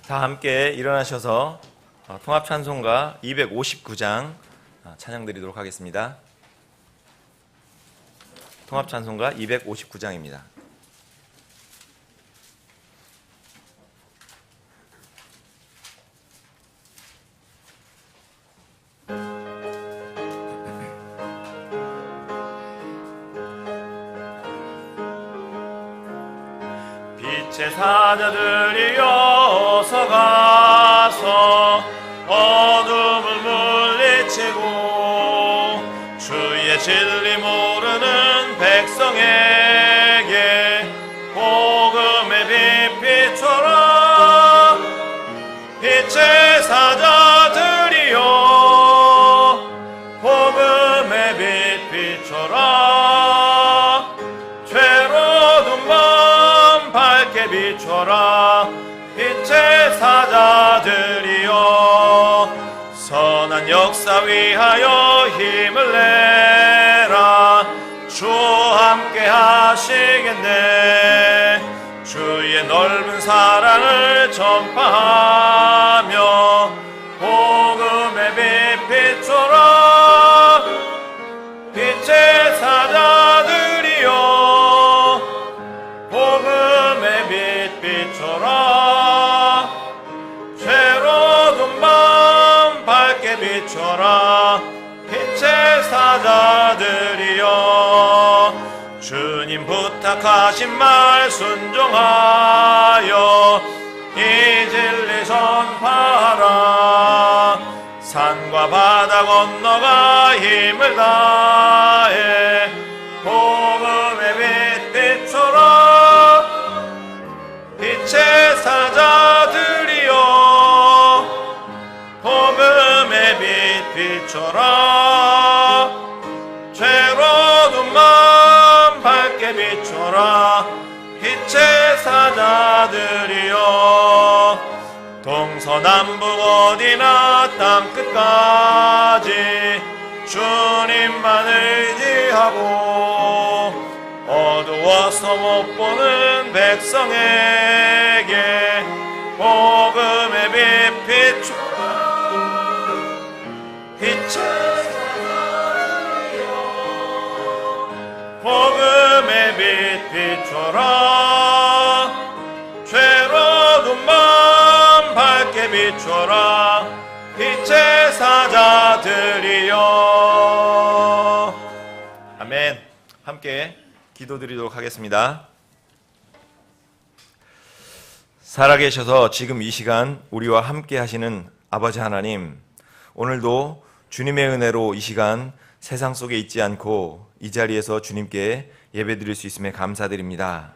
다 함께 일어나셔서 통합찬송가 259장 찬양 드리도록 하겠습니다. 통합찬송가 259장입니다. 빛의 사자들이 어서 가서 어둠을 물리치고 주의 진리 모르는 백성에게 복음의 빛 비춰라. 빛의 사자들이여 복음의 빛 비춰라. 죄로운 밤 밝게 비춰라. 빛의 사자들이여 선한 역사 위하여 힘을 내라. 주와 함께 하시겠네. 주의 넓은 사랑을 전파하며 복음의 빛 비춰라. 빛의 사자들이여 복음의 빛 비춰라. 죄로운 밤 밝게 비춰라. 빛의 사자들이여 주님 부탁하신 말 순종하여 이 진리 전파하라. 산과 바다 건너가 힘을 다해 복음의 빛 비춰라. 빛의 사자들이여 복음의 빛 비춰라. 죄로운 마음 밝게 비춰라. 빛의 사자들이여 동서남북 어디나 땅끝까지 주님만 의지하고 어두워서 못 보는 백성에게 복음의 빛 비춰라. 빛의 사자들이여 복음의 빛 비춰라. 죄로운 마음 밝게 비춰라. 빛의 사자들이여. 아멘. 함께 기도드리도록 하겠습니다. 살아계셔서 지금 이 시간 우리와 함께 하시는 아버지 하나님, 오늘도 주님의 은혜로 이 시간 세상 속에 있지 않고 이 자리에서 주님께 예배드릴 수 있음에 감사드립니다.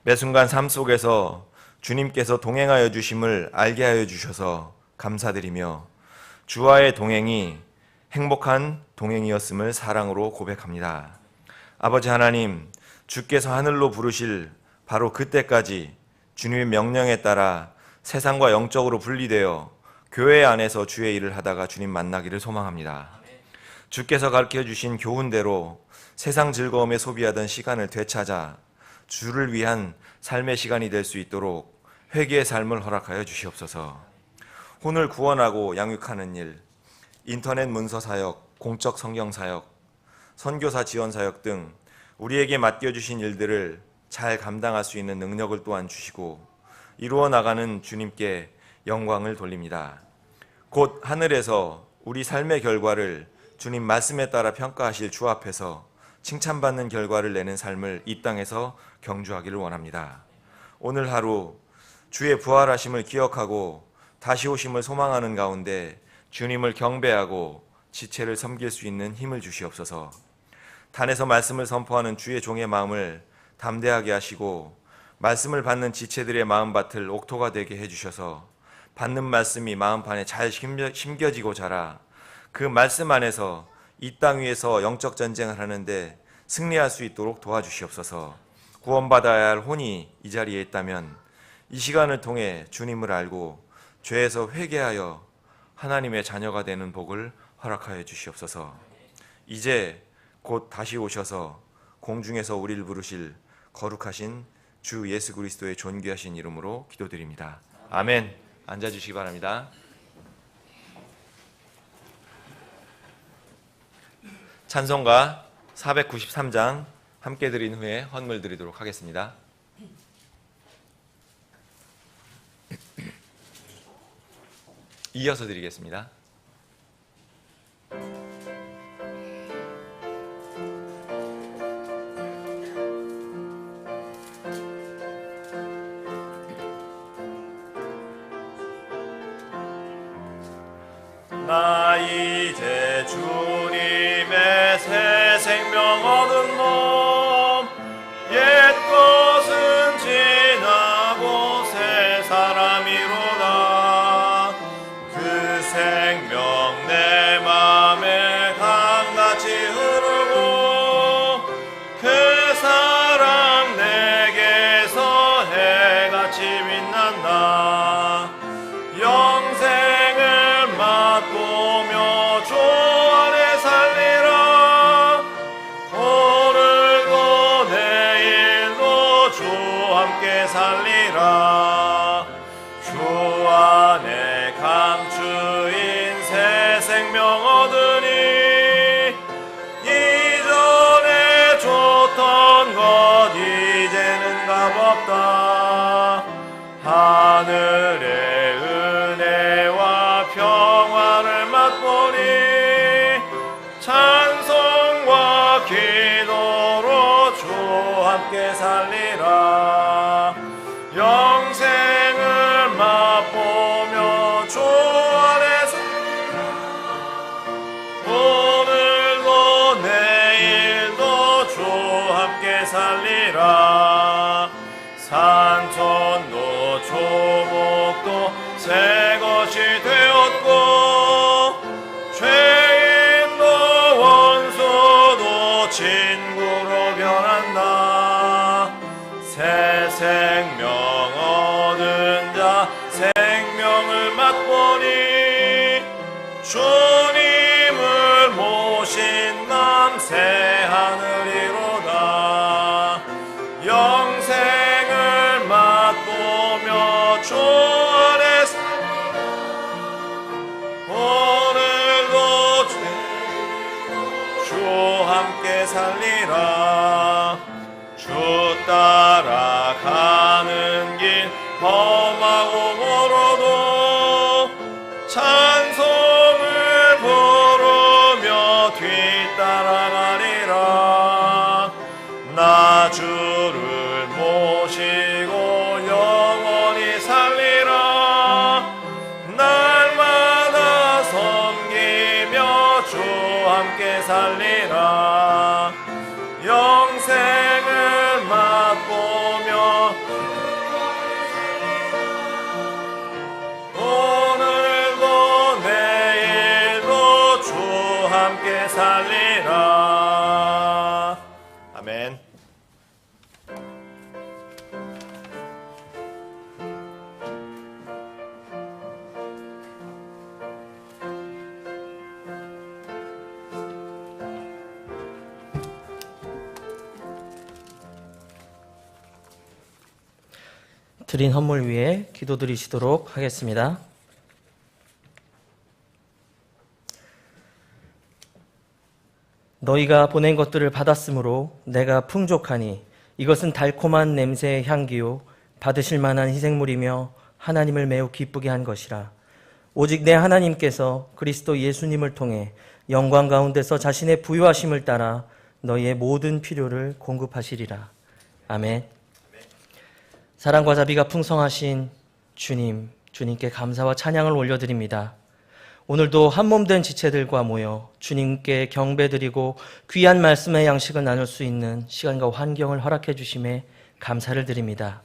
매 순간 삶 속에서 주님께서 동행하여 주심을 알게 하여 주셔서 감사드리며 주와의 동행이 행복한 동행이었음을 사랑으로 고백합니다. 아버지 하나님, 주께서 하늘로 부르실 바로 그때까지 주님의 명령에 따라 세상과 영적으로 분리되어 교회 안에서 주의 일을 하다가 주님 만나기를 소망합니다. 주께서 가르쳐 주신 교훈대로 세상 즐거움에 소비하던 시간을 되찾아 주를 위한 삶의 시간이 될 수 있도록 회개의 삶을 허락하여 주시옵소서. 혼을 구원하고 양육하는 일, 인터넷 문서 사역, 공적 성경 사역, 선교사 지원 사역 등 우리에게 맡겨주신 일들을 잘 감당할 수 있는 능력을 또한 주시고 이루어 나가는 주님께 영광을 돌립니다. 곧 하늘에서 우리 삶의 결과를 주님 말씀에 따라 평가하실 주 앞에서 칭찬받는 결과를 내는 삶을 이 땅에서 경주하기를 원합니다. 오늘 하루 주의 부활하심을 기억하고 다시 오심을 소망하는 가운데 주님을 경배하고 지체를 섬길 수 있는 힘을 주시옵소서. 단에서 말씀을 선포하는 주의 종의 마음을 담대하게 하시고 말씀을 받는 지체들의 마음밭을 옥토가 되게 해주셔서 받는 말씀이 마음판에 잘 심겨지고 자라 그 말씀 안에서 이 땅 위에서 영적 전쟁을 하는데 승리할 수 있도록 도와주시옵소서. 구원받아야 할 혼이 이 자리에 있다면 이 시간을 통해 주님을 알고 죄에서 회개하여 하나님의 자녀가 되는 복을 허락하여 주시옵소서. 이제 곧 다시 오셔서 공중에서 우리를 부르실 거룩하신 주 예수 그리스도의 존귀하신 이름으로 기도드립니다. 아멘. 앉아주시기 바랍니다. 찬송가 493장 함께 드린 후에 헌물 드리도록 하겠습니다. 이어서 드리겠습니다. 나 이제 주님의 새 생명 얻은 몸, 옛 것은 지나고 새 사람이로다. 그 생명 내 맘에 강같이 흐르고 그 사랑 내게서 해같이 빛난다. 영생을 맛보며 주 안에 살리라. 오늘도 내일도 주 함께 살리라. 주 안에 감추인 새 생명 얻으니 이전에 줬던 것 이제는 값없다. 하늘의 은혜와 평화를 맛보니 찬송과 기도로 주 함께 살리라. 영생을 맛보며 주 안에서 오늘도 내일도 주 함께 살리라. 산천도 조목도 새 것이 되었고 죄인도 원수도 친구로 변한다. 새 생명 얻은 자 생명을 맛보니 주님을 모신 남 새 하늘이로다. 영생을 맛보며 주 안에서 오늘도 주 함께 살리라. 주 따라가는 길 험하고 멀어도 찬송을 부르며 뒤따라가리라. 나 주를 모시고 영원히 살리라. 날마다 섬기며 주 함께 살리라. 영생을 맛보며 오늘도 내일도 주 함께 살리라. 아멘. 드린 헌물 위에 기도드리시도록 하겠습니다. 너희가 보낸 것들을 받았으므로 내가 풍족하니 이것은 달콤한 냄새의 향기요 받으실 만한 희생물이며 하나님을 매우 기쁘게 한 것이라. 오직 내 하나님께서 그리스도 예수님을 통해 영광 가운데서 자신의 부유하심을 따라 너희의 모든 필요를 공급하시리라. 아멘. 사랑과 자비가 풍성하신 주님, 주님께 감사와 찬양을 올려드립니다. 오늘도 한몸된 지체들과 모여 주님께 경배드리고 귀한 말씀의 양식을 나눌 수 있는 시간과 환경을 허락해 주심에 감사를 드립니다.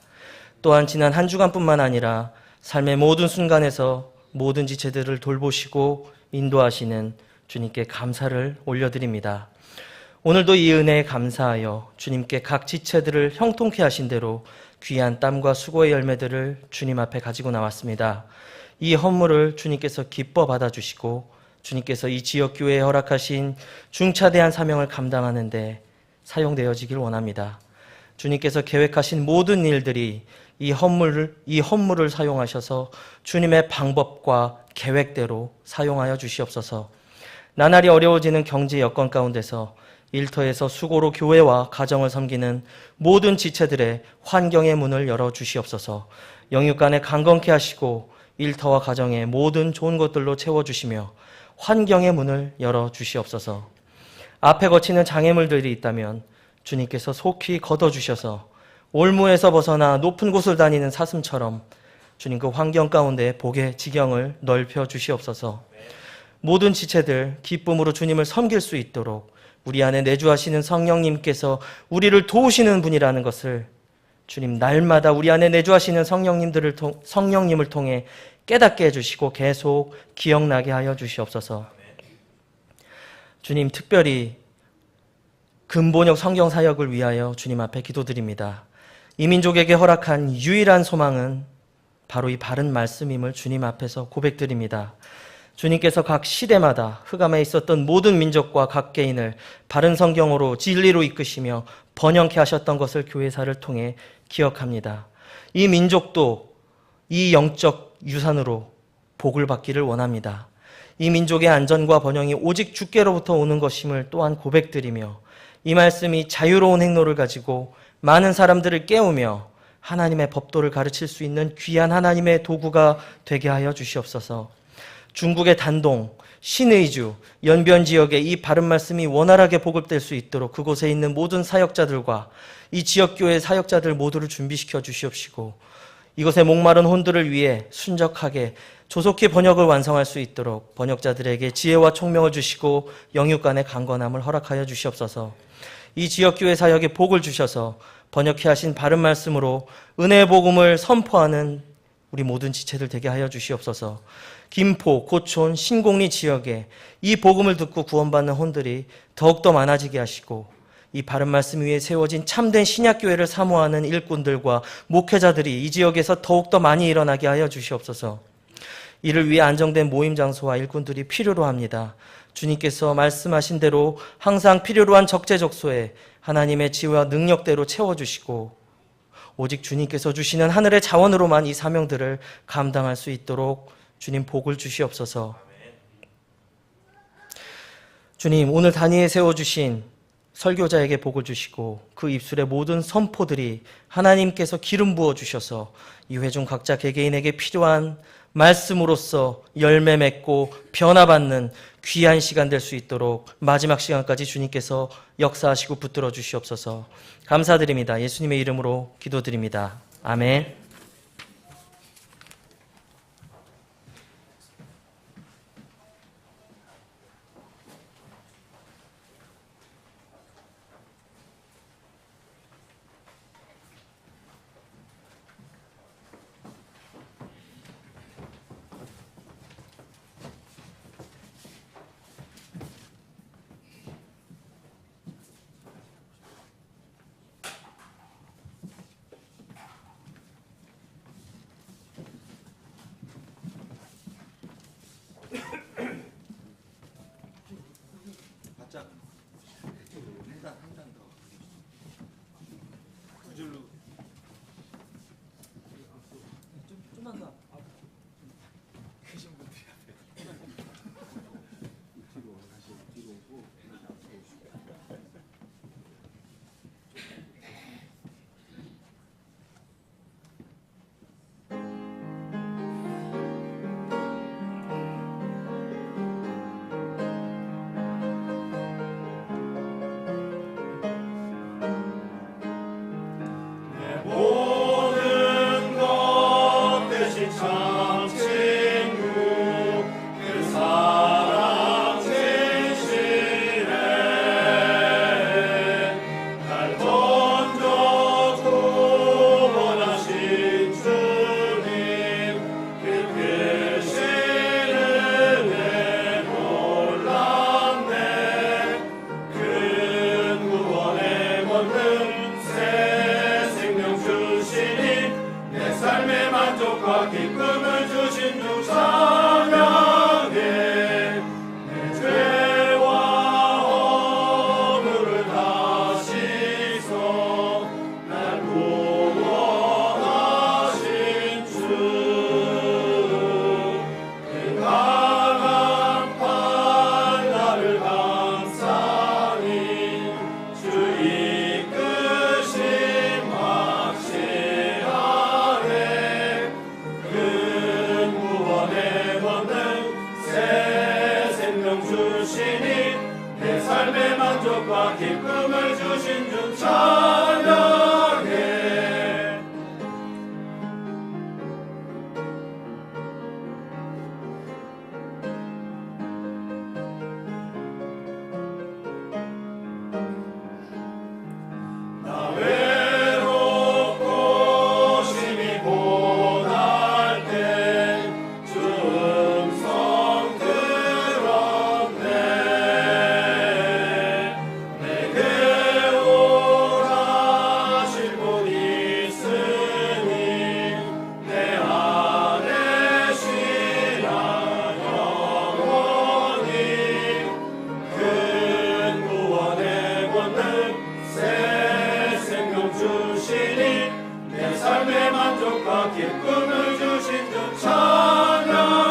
또한 지난 한 주간뿐만 아니라 삶의 모든 순간에서 모든 지체들을 돌보시고 인도하시는 주님께 감사를 올려드립니다. 오늘도 이 은혜에 감사하여 주님께 각 지체들을 형통케 하신 대로 귀한 땀과 수고의 열매들을 주님 앞에 가지고 나왔습니다. 이 헌물을 주님께서 기뻐 받아주시고 주님께서 이 지역교회에 허락하신 중차대한 사명을 감당하는 데 사용되어지길 원합니다. 주님께서 계획하신 모든 일들이 이 헌물을 사용하셔서 주님의 방법과 계획대로 사용하여 주시옵소서. 나날이 어려워지는 경제 여건 가운데서 일터에서 수고로 교회와 가정을 섬기는 모든 지체들의 환경의 문을 열어 주시옵소서. 영육간에 강건케 하시고 일터와 가정의 모든 좋은 것들로 채워주시며 환경의 문을 열어 주시옵소서. 앞에 거치는 장애물들이 있다면 주님께서 속히 걷어주셔서 올무에서 벗어나 높은 곳을 다니는 사슴처럼 주님 그 환경 가운데 복의 지경을 넓혀 주시옵소서. 모든 지체들 기쁨으로 주님을 섬길 수 있도록 우리 안에 내주하시는 성령님께서 우리를 도우시는 분이라는 것을 주님 날마다 우리 안에 내주하시는 성령님을 통해 깨닫게 해주시고 계속 기억나게 하여 주시옵소서. 주님 특별히 근본역 성경 사역을 위하여 주님 앞에 기도드립니다. 이 민족에게 허락한 유일한 소망은 바로 이 바른 말씀임을 주님 앞에서 고백드립니다. 주님께서 각 시대마다 흑암에 있었던 모든 민족과 각 개인을 바른 성경으로 진리로 이끄시며 번영케 하셨던 것을 교회사를 통해 기억합니다. 이 민족도 이 영적 유산으로 복을 받기를 원합니다. 이 민족의 안전과 번영이 오직 주께로부터 오는 것임을 또한 고백드리며 이 말씀이 자유로운 행로를 가지고 많은 사람들을 깨우며 하나님의 법도를 가르칠 수 있는 귀한 하나님의 도구가 되게 하여 주시옵소서. 중국의 단동, 신의주, 연변 지역에 이 바른 말씀이 원활하게 보급될 수 있도록 그곳에 있는 모든 사역자들과 이 지역교회 사역자들 모두를 준비시켜 주시옵시고 이곳의 목마른 혼들을 위해 순적하게 조속히 번역을 완성할 수 있도록 번역자들에게 지혜와 총명을 주시고 영육간의 강건함을 허락하여 주시옵소서. 이 지역교회 사역에 복을 주셔서 번역해 하신 바른 말씀으로 은혜의 복음을 선포하는 우리 모든 지체들 되게 하여 주시옵소서. 김포, 고촌, 신공리 지역에 이 복음을 듣고 구원받는 혼들이 더욱더 많아지게 하시고 이 바른 말씀 위에 세워진 참된 신약교회를 사모하는 일꾼들과 목회자들이 이 지역에서 더욱더 많이 일어나게 하여 주시옵소서. 이를 위해 안정된 모임 장소와 일꾼들이 필요로 합니다. 주님께서 말씀하신 대로 항상 필요로 한 적재적소에 하나님의 지혜와 능력대로 채워주시고 오직 주님께서 주시는 하늘의 자원으로만 이 사명들을 감당할 수 있도록 주님 복을 주시옵소서. 주님, 오늘 단위에 세워주신 설교자에게 복을 주시고 그 입술의 모든 선포들이 하나님께서 기름 부어 주셔서 이 회중 각자 개개인에게 필요한 말씀으로써 열매 맺고 변화받는 귀한 시간 될 수 있도록 마지막 시간까지 주님께서 역사하시고 붙들어 주시옵소서. 감사드립니다. 예수님의 이름으로 기도드립니다. 아멘. 우리가 기쁨을 주신 주 찬양해.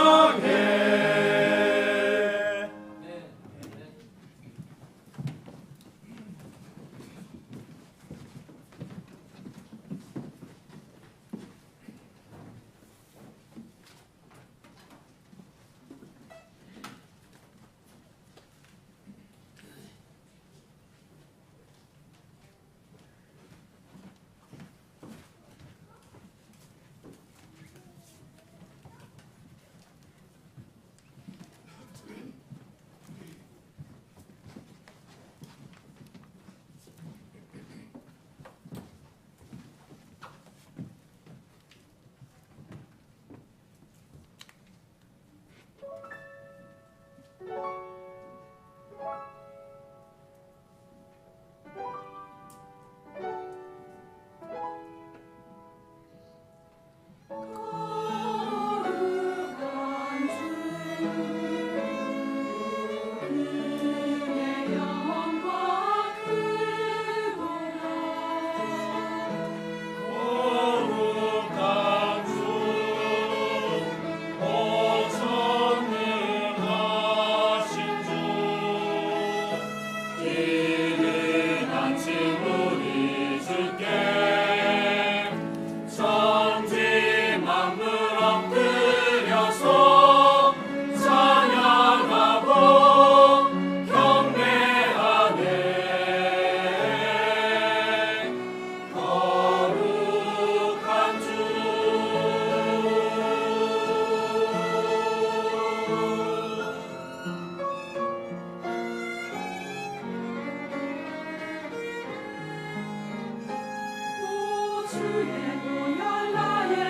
주의 보혈 나의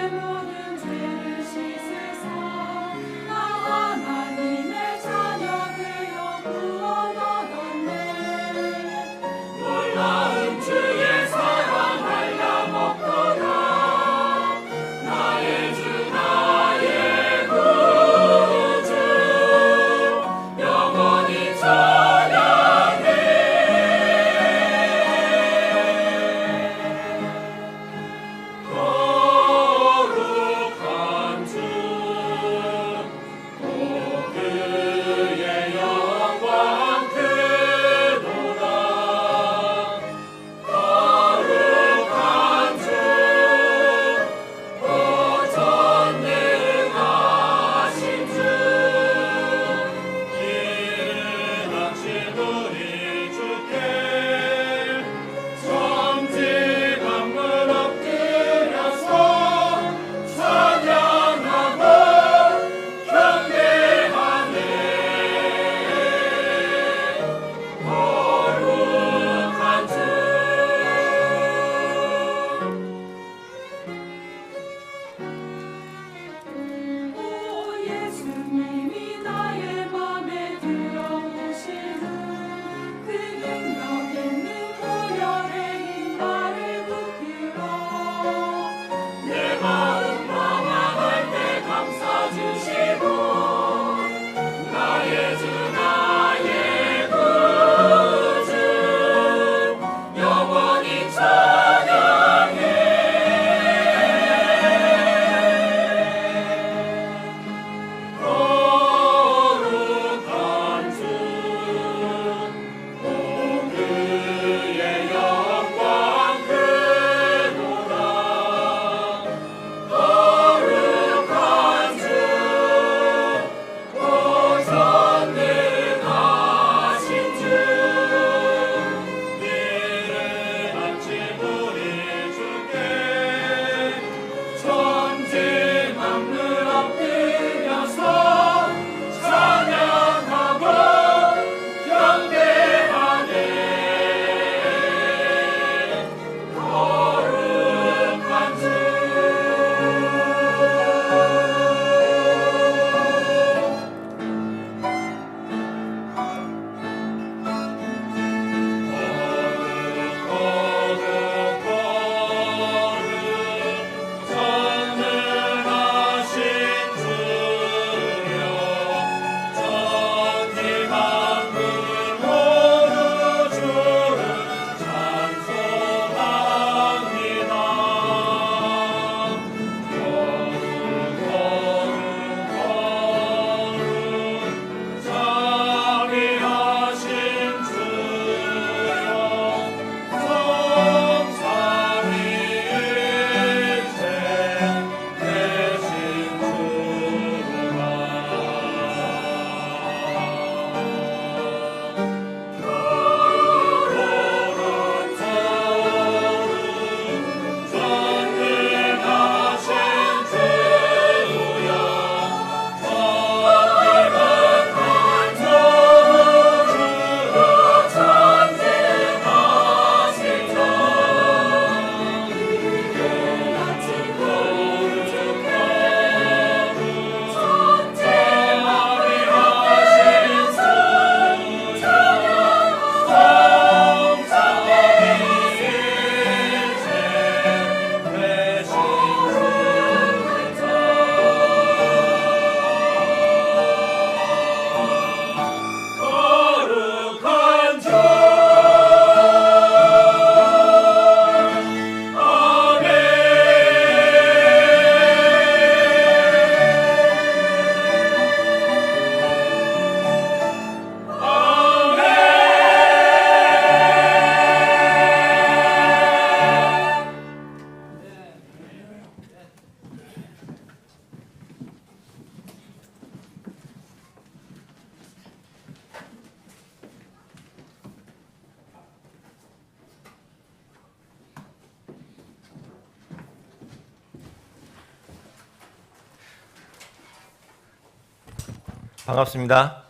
반갑습니다.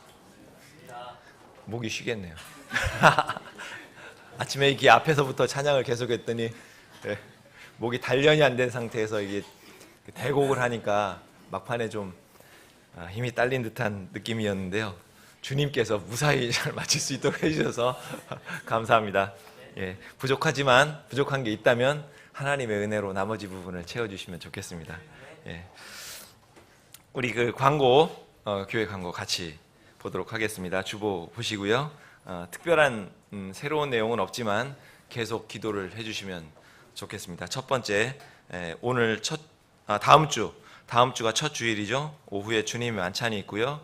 목이 쉬겠네요. 아침에 이렇게 앞에서부터 찬양을 계속했더니 목이 단련이 안 된 상태에서 이게 대곡을 하니까 막판에 좀 힘이 딸린 듯한 느낌이었는데요. 주님께서 무사히 잘 마칠 수 있도록 해주셔서 감사합니다. 예, 부족한 게 있다면 하나님의 은혜로 나머지 부분을 채워주시면 좋겠습니다. 예. 우리 그 광고, 교회 광고 같이 보도록 하겠습니다. 주보 보시고요. 특별한 새로운 내용은 없지만 계속 기도를 해주시면 좋겠습니다. 첫 번째, 오늘 다음 주가 첫 주일이죠. 오후에 주님의 만찬이 있고요.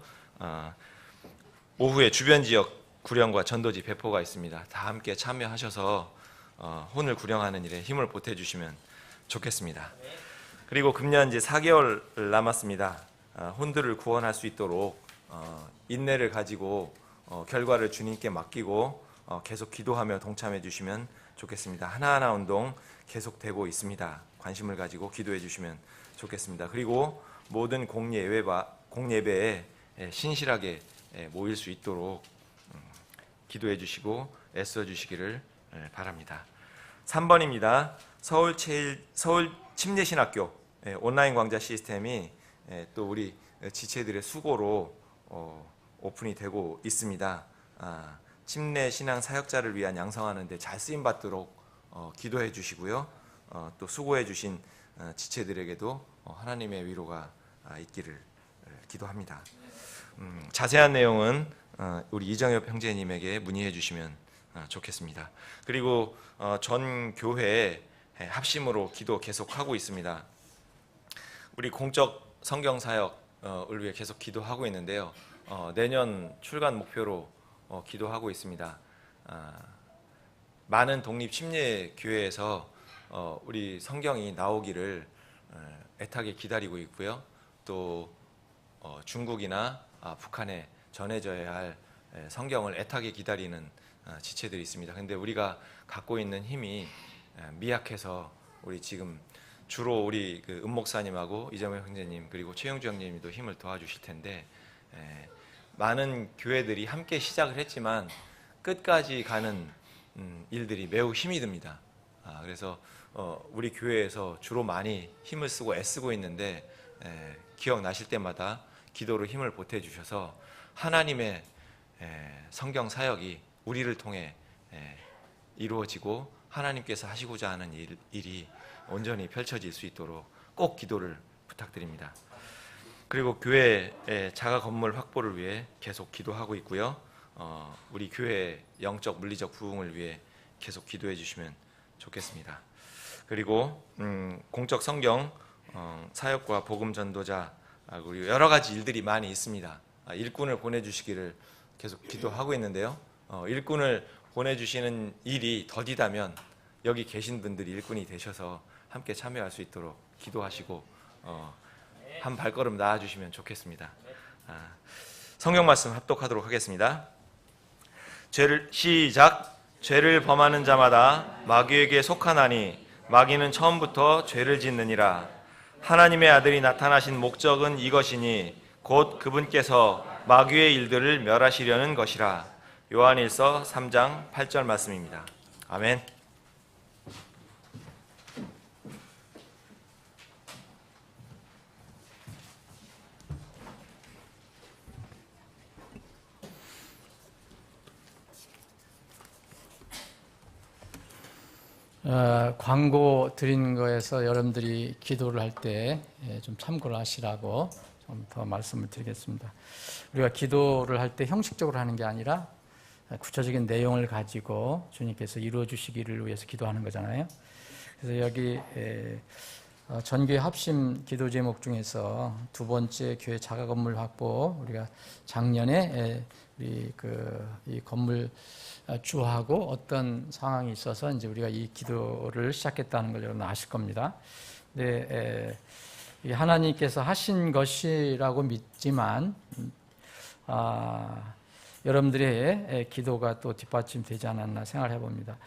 오후에 주변 지역 구령과 전도지 배포가 있습니다. 다 함께 참여하셔서 혼을 구령하는 일에 힘을 보태주시면 좋겠습니다. 그리고 금년 이제 4개월 남았습니다. 혼들을 구원할 수 있도록 인내를 가지고 결과를 주님께 맡기고 계속 기도하며 동참해 주시면 좋겠습니다. 하나하나 운동 계속되고 있습니다. 관심을 가지고 기도해 주시면 좋겠습니다. 그리고 모든 공예배에 신실하게 모일 수 있도록 기도해 주시고 애써 주시기를 바랍니다. 3번입니다. 서울 침례신학교 온라인 강좌 시스템이 또 우리 지체들의 수고로 오픈이 되고 있습니다. 침례신앙 사역자를 위한 양성하는 데 잘 쓰임 받도록 기도해 주시고요. 또 수고해 주신 지체들에게도 하나님의 위로가 있기를 기도합니다. 자세한 내용은 우리 이정엽 형제님에게 문의해 주시면 좋겠습니다. 그리고 전 교회 합심으로 기도 계속하고 있습니다. 우리 공적 성경 사역을 위해 계속 기도하고 있는데요. 내년 출간 목표로 기도하고 있습니다. 많은 독립 침례 교회에서 우리 성경이 나오기를 애타게 기다리고 있고요. 또 중국이나 북한에 전해져야 할 성경을 애타게 기다리는 지체들이 있습니다. 그런데 우리가 갖고 있는 힘이 미약해서 우리 지금 주로 우리 그 은목사님하고 이정현 형제님 그리고 최영주 형제님도 힘을 도와주실 텐데 많은 교회들이 함께 시작을 했지만 끝까지 가는 일들이 매우 힘이 듭니다. 그래서 우리 교회에서 주로 많이 힘을 쓰고 애쓰고 있는데 기억나실 때마다 기도로 힘을 보태주셔서 하나님의 성경 사역이 우리를 통해 이루어지고 하나님께서 하시고자 하는 일이 온전히 펼쳐질 수 있도록 꼭 기도를 부탁드립니다. 그리고 교회의 자가 건물 확보를 위해 계속 기도하고 있고요. 우리 교회의 영적 물리적 부흥을 위해 계속 기도해 주시면 좋겠습니다. 그리고 공적 성경 사역과 복음 전도자 그리고 여러 가지 일들이 많이 있습니다. 일꾼을 보내주시기를 계속 기도하고 있는데요. 일꾼을 보내주시는 일이 더디다면 여기 계신 분들이 일꾼이 되셔서 함께 참여할 수 있도록 기도하시고 한 발걸음 나아주시면 좋겠습니다. 성경 말씀 합독하도록 하겠습니다. 죄를 범하는 자마다 마귀에게 속하나니 마귀는 처음부터 죄를 짓느니라. 하나님의 아들이 나타나신 목적은 이것이니 곧 그분께서 마귀의 일들을 멸하시려는 것이라. 요한일서 3장 8절 말씀입니다. 아멘. 광고 드린 거에서 여러분들이 기도를 할 때 좀 참고를 하시라고 좀 더 말씀을 드리겠습니다. 우리가 기도를 할 때 형식적으로 하는 게 아니라 구체적인 내용을 가지고 주님께서 이루어 주시기를 위해서 기도하는 거잖아요. 그래서 여기 전교회 합심 기도 제목 중에서 두 번째 교회 자가 건물 확보, 우리가 작년에 우리 이 건물 주하고 어떤 상황이 있어서 이제 우리가 이 기도를 시작했다는 걸 여러분 아실 겁니다. 근데 하나님께서 하신 것이라고 믿지만 여러분들의 기도가 또 뒷받침되지 않았나 생각을 해봅니다.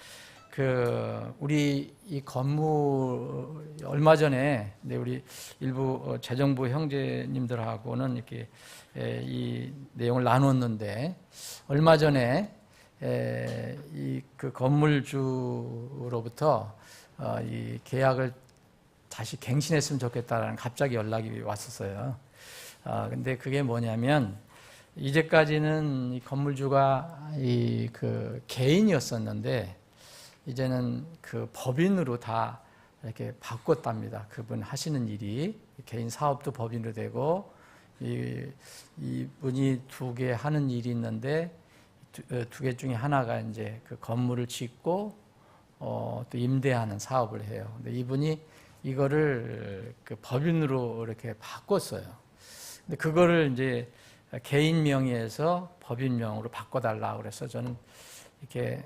우리 이 건물 얼마 전에 우리 일부 재정부 형제님들하고는 이렇게 이 내용을 나눴는데, 얼마 전에 이 건물주로부터 이 계약을 다시 갱신했으면 좋겠다라는 갑자기 연락이 왔었어요. 근데 그게 뭐냐면, 이제까지는 이 건물주가 개인이었었는데 이제는 법인으로 다 이렇게 바꿨답니다. 그분 하시는 일이 개인 사업도 법인으로 되고, 이분이 두 개 하는 일이 있는데 두 개 중에 하나가 이제 건물을 짓고 또 임대하는 사업을 해요. 근데 이분이 이거를 법인으로 이렇게 바꿨어요. 근데 그거를 이제 개인 명의에서 법인 명으로 바꿔달라고 그래서 저는 이렇게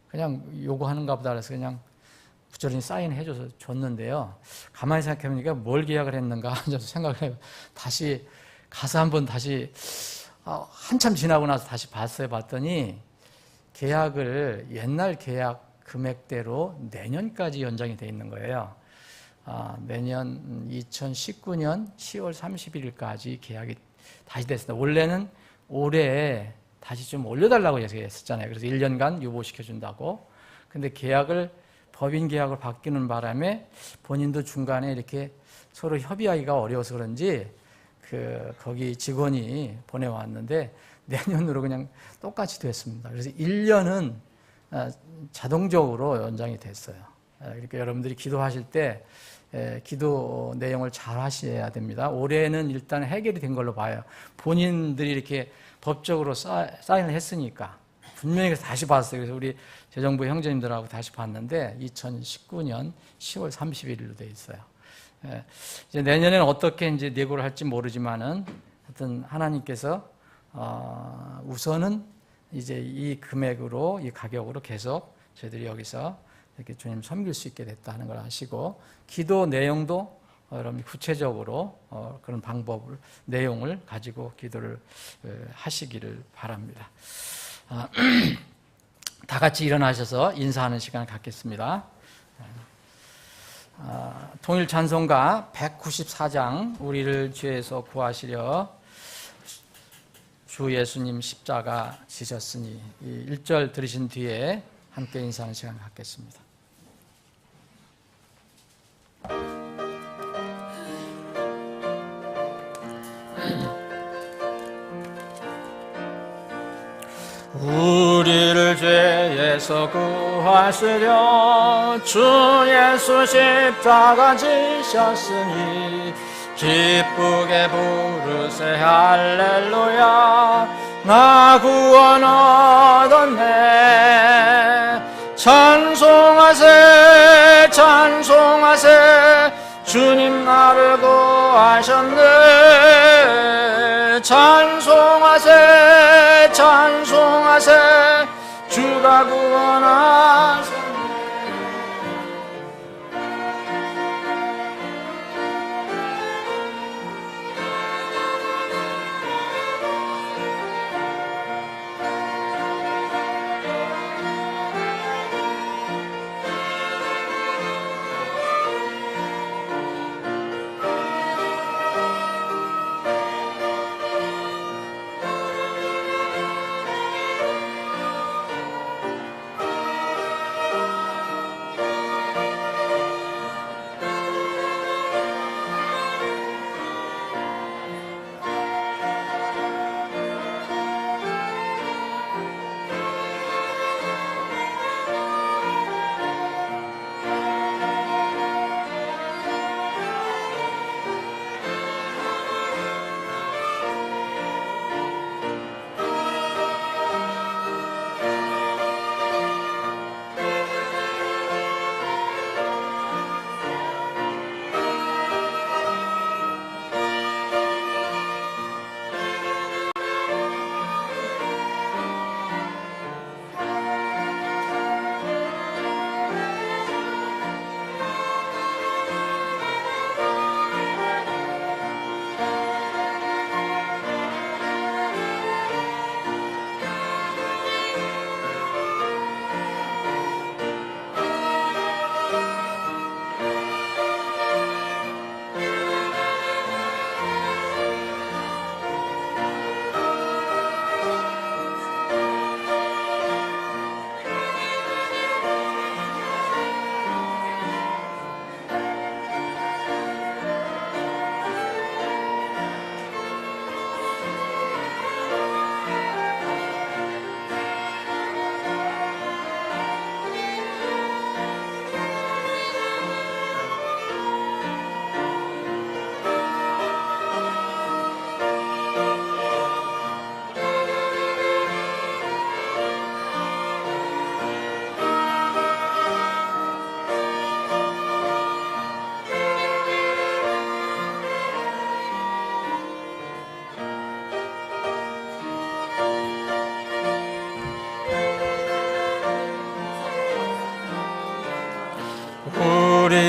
그냥 요구하는가 보다 그래서 그냥 부처님 사인해줘서 줬는데요. 가만히 생각해보니까 뭘 계약을 했는가 저도 생각을 해요. 다시 가서 한번 다시 한참 지나고 나서 다시 봤더니 계약을 옛날 계약 금액대로 내년까지 연장이 돼 있는 거예요. 내년 2019년 10월 31일까지 계약이 다시 됐습니다. 원래는 올해 다시 좀 올려달라고 얘기했었잖아요. 그래서 1년간 유보시켜준다고. 근데 법인 계약을 바뀌는 바람에 본인도 중간에 이렇게 서로 협의하기가 어려워서 그런지 거기 직원이 보내왔는데 내년으로 그냥 똑같이 됐습니다. 그래서 1년은 자동적으로 연장이 됐어요. 그러니까 여러분들이 기도하실 때 기도 내용을 잘 하셔야 됩니다. 올해는 일단 해결이 된 걸로 봐요. 본인들이 이렇게 법적으로 사인을 했으니까 분명히 다시 봤어요. 그래서 우리 재정부 형제님들하고 다시 봤는데 2019년 10월 31일로 돼 있어요. 이제 내년에는 어떻게 이제 내고를 할지 모르지만은 하여튼 하나님께서 우선은 이제 이 금액으로 이 가격으로 계속 저희들이 여기서 이렇게 주님 섬길 수 있게 됐다는 걸 아시고, 기도 내용도 여러분 구체적으로 그런 방법을 내용을 가지고 기도를 하시기를 바랍니다. 다 같이 일어나셔서 인사하는 시간을 갖겠습니다. 통일 찬송가 194장 우리를 죄에서 구하시려 주 예수님 십자가 지셨으니, 이 1절 들으신 뒤에 함께 인사하는 시간 갖겠습니다. 우리를 죄에서 구하시려 주 예수 십자가 지셨으니 기쁘게 부르세 할렐루야. 나 구원 얻었네. 찬송하세 찬송하세 주님 나를 구하셨네. 찬송하세 찬송하세 주가 구원하셨네.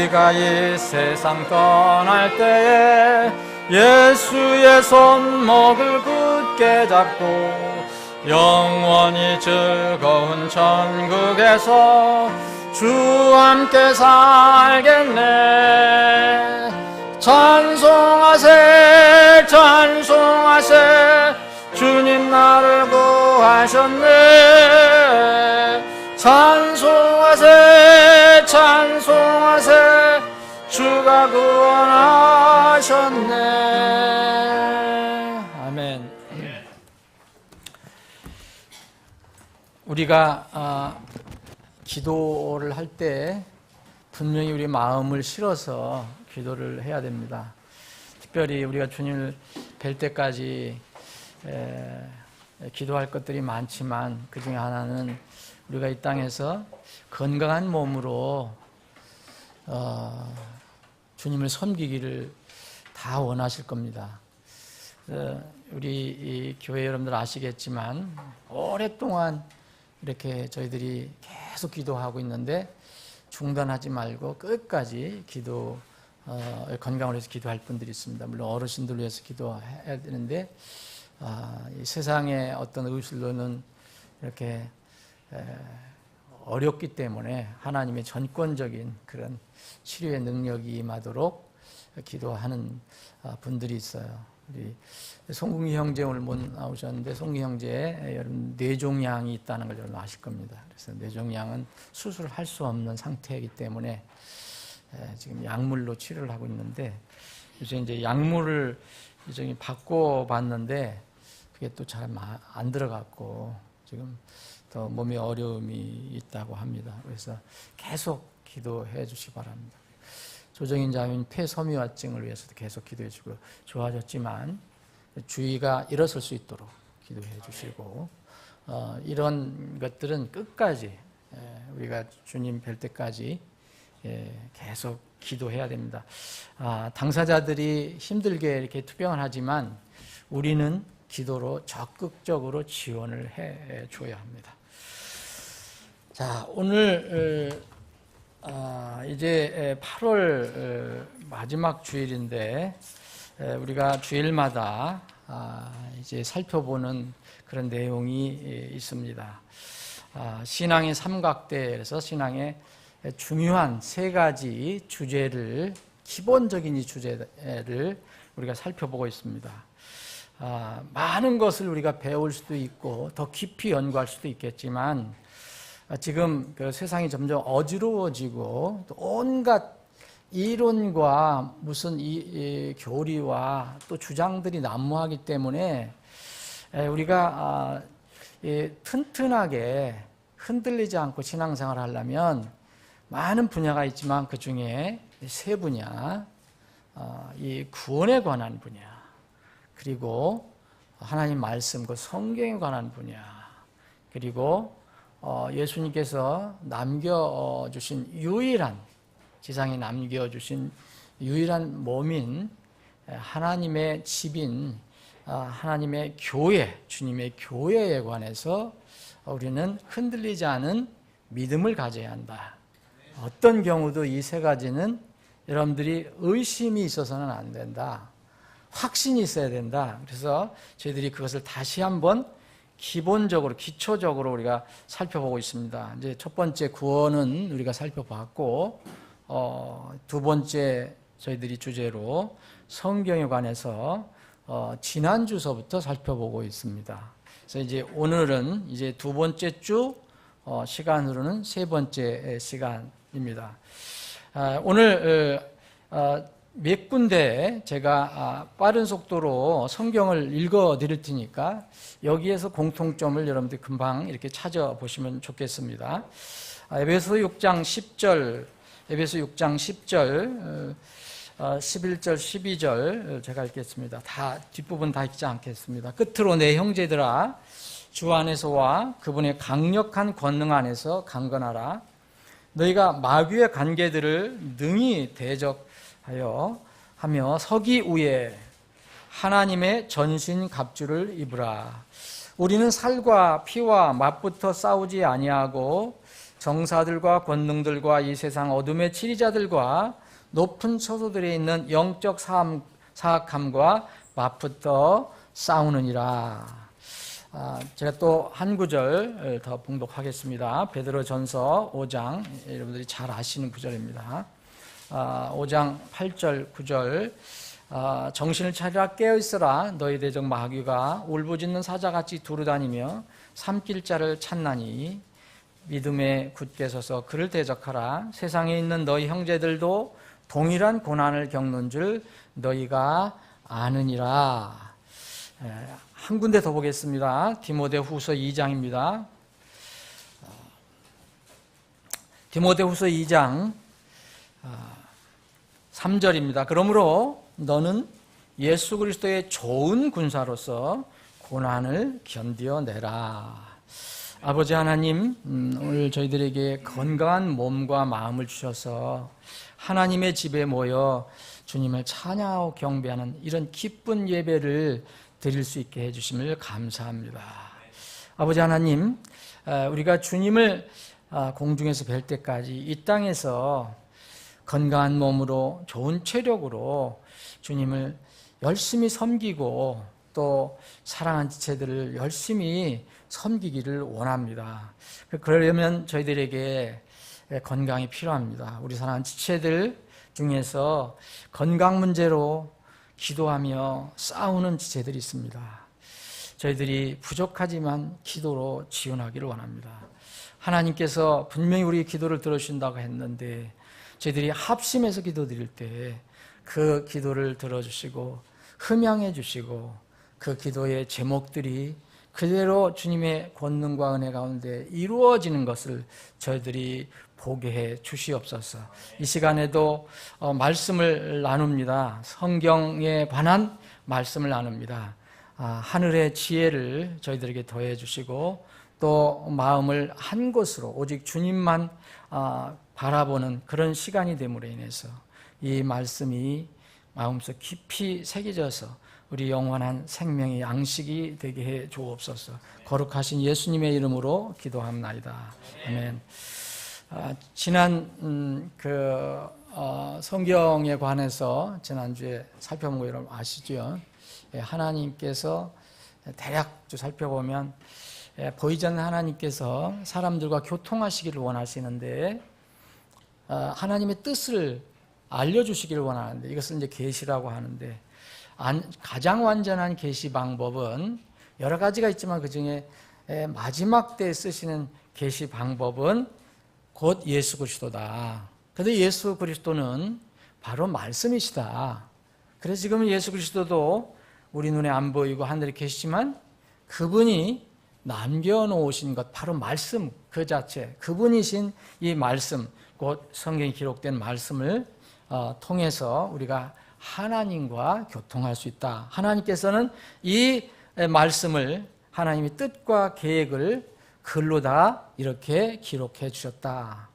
우리가 이 세상 떠날 때에 예수의 손목을 굳게 잡고 영원히 즐거운 천국에서 주와 함께 살겠네. 찬송하세 찬송하세 주님 나를 구하셨네. 찬송하세 찬송하세 주가 구원하셨네. 아멘. 우리가 기도를 할 때 분명히 우리 마음을 실어서 기도를 해야 됩니다. 특별히 우리가 주님을 뵐 때까지 기도할 것들이 많지만 그 중에 하나는 우리가 이 땅에서 건강한 몸으로 주님을 섬기기를 다 원하실 겁니다. 우리 이 교회 여러분들 아시겠지만 오랫동안 이렇게 저희들이 계속 기도하고 있는데 중단하지 말고 끝까지 건강을 위해서 기도할 분들이 있습니다. 물론 어르신들 위해서 기도해야 되는데 이 세상의 어떤 의술로는 이렇게 어렵기 때문에 하나님의 전권적인 그런 치료의 능력이 임하도록 기도하는 분들이 있어요. 우리 송궁희 형제 오늘 못 나오셨는데 송궁희 형제에 여러분 뇌종양이 있다는 걸 여러분 아실 겁니다. 그래서 뇌종양은 수술을 할 수 없는 상태이기 때문에 지금 약물로 치료를 하고 있는데 요새 이제 약물을 이제 바꿔봤는데 그게 또 잘 안 들어갔고 지금 더 몸에 어려움이 있다고 합니다. 그래서 계속 기도해 주시기 바랍니다. 조정인 자매님 폐섬유화증을 위해서도 계속 기도해 주고 좋아졌지만 주의가 일어설 수 있도록 기도해 주시고 이런 것들은 끝까지 우리가 주님 뵐 때까지 계속 기도해야 됩니다. 당사자들이 힘들게 이렇게 투병을 하지만 우리는 기도로 적극적으로 지원을 해 줘야 합니다. 자, 오늘 이제 8월 마지막 주일인데 우리가 주일마다 이제 살펴보는 그런 내용이 있습니다. 신앙의 삼각대에서 신앙의 중요한 세 가지 주제를 기본적인 이 주제를 우리가 살펴보고 있습니다. 많은 것을 우리가 배울 수도 있고 더 깊이 연구할 수도 있겠지만 지금 그 세상이 점점 어지러워지고 또 온갖 이론과 무슨 이 교리와 또 주장들이 난무하기 때문에 우리가 튼튼하게 흔들리지 않고 신앙생활을 하려면 많은 분야가 있지만 그 중에 세 분야, 이 구원에 관한 분야, 그리고 하나님 말씀, 그 성경에 관한 분야, 그리고 예수님께서 남겨주신 유일한, 지상에 남겨주신 유일한 몸인 하나님의 집인 하나님의 교회, 주님의 교회에 관해서 우리는 흔들리지 않은 믿음을 가져야 한다. 어떤 경우도 이 세 가지는 여러분들이 의심이 있어서는 안 된다. 확신이 있어야 된다. 그래서 저희들이 그것을 다시 한번 기본적으로, 기초적으로 우리가 살펴보고 있습니다. 이제 첫 번째 구원은 우리가 살펴봤고, 두 번째 저희들이 주제로 성경에 관해서 지난주서부터 살펴보고 있습니다. 그래서 이제 오늘은 이제 두 번째 주 시간으로는 세 번째 시간입니다. 오늘 몇 군데 제가 빠른 속도로 성경을 읽어 드릴 테니까 여기에서 공통점을 여러분들 금방 이렇게 찾아보시면 좋겠습니다. 에베소 6장 10절, 에베소 6장 10절, 11절, 12절 제가 읽겠습니다. 다 뒷부분 다 읽지 않겠습니다. 끝으로 내 형제들아 주 안에서와 그분의 강력한 권능 안에서 강건하라. 너희가 마귀의 관계들을 능히 대적하여 하며 서기 위에 하나님의 전신 갑주를 입으라. 우리는 살과 피와 맞붙어 싸우지 아니하고 정사들과 권능들과 이 세상 어둠의 치리자들과 높은 처소들에 있는 영적 사악함과 맞붙어 싸우느니라. 제가 또 한 구절 더 봉독하겠습니다. 베드로전서 5장, 여러분들이 잘 아시는 구절입니다. 5장 8절 9절 정신을 차리라 깨어있으라 너희 대적 마귀가 울부짖는 사자같이 두루다니며 삼킬 자를 찾나니 믿음에 굳게 서서 그를 대적하라. 세상에 있는 너희 형제들도 동일한 고난을 겪는 줄 너희가 아느니라. 한 군데 더 보겠습니다. 디모데후서 2장입니다. 디모데후서 2장 3절입니다. 그러므로 너는 예수 그리스도의 좋은 군사로서 고난을 견디어내라. 아버지 하나님, 오늘 저희들에게 건강한 몸과 마음을 주셔서 하나님의 집에 모여 주님을 찬양하고 경배하는 이런 기쁜 예배를 드릴 수 있게 해주심을 감사합니다. 아버지 하나님, 우리가 주님을 공중에서 뵐 때까지 이 땅에서 건강한 몸으로 좋은 체력으로 주님을 열심히 섬기고 또 사랑하는 지체들을 열심히 섬기기를 원합니다. 그러려면 저희들에게 건강이 필요합니다. 우리 사랑하는 지체들 중에서 건강 문제로 기도하며 싸우는 지체들이 있습니다. 저희들이 부족하지만 기도로 지원하기를 원합니다. 하나님께서 분명히 우리 기도를 들어주신다고 했는데 저희들이 합심해서 기도드릴 때 그 기도를 들어주시고 흠양해 주시고 그 기도의 제목들이 그대로 주님의 권능과 은혜 가운데 이루어지는 것을 저희들이 보게 해 주시옵소서. 이 시간에도 말씀을 나눕니다. 성경에 관한 말씀을 나눕니다. 하늘의 지혜를 저희들에게 더해 주시고 또 마음을 한 곳으로 오직 주님만 바라보는 그런 시간이 됨으로 인해서 이 말씀이 마음속 깊이 새겨져서 우리 영원한 생명의 양식이 되게 해 주옵소서. 거룩하신 예수님의 이름으로 기도합나이다. 아멘. 지난 성경에 관해서 지난주에 살펴본 거 여러분 아시죠? 하나님께서 대략 살펴보면 보이지 않는 하나님께서 사람들과 교통하시기를 원하시는데 하나님의 뜻을 알려주시기를 원하는데 이것을 이제 계시라고 하는데 가장 완전한 계시 방법은 여러 가지가 있지만 그 중에 마지막 때에 쓰시는 계시 방법은 곧 예수 그리스도다. 그런데 예수 그리스도는 바로 말씀이시다. 그래서 지금 예수 그리스도도 우리 눈에 안 보이고 하늘에 계시지만 그분이 남겨놓으신 것 바로 말씀 그 자체, 그분이신 이 말씀, 곧 성경에 기록된 말씀을 통해서 우리가 하나님과 교통할 수 있다. 하나님께서는 이 말씀을 하나님의 뜻과 계획을 글로 다 이렇게 기록해 주셨다.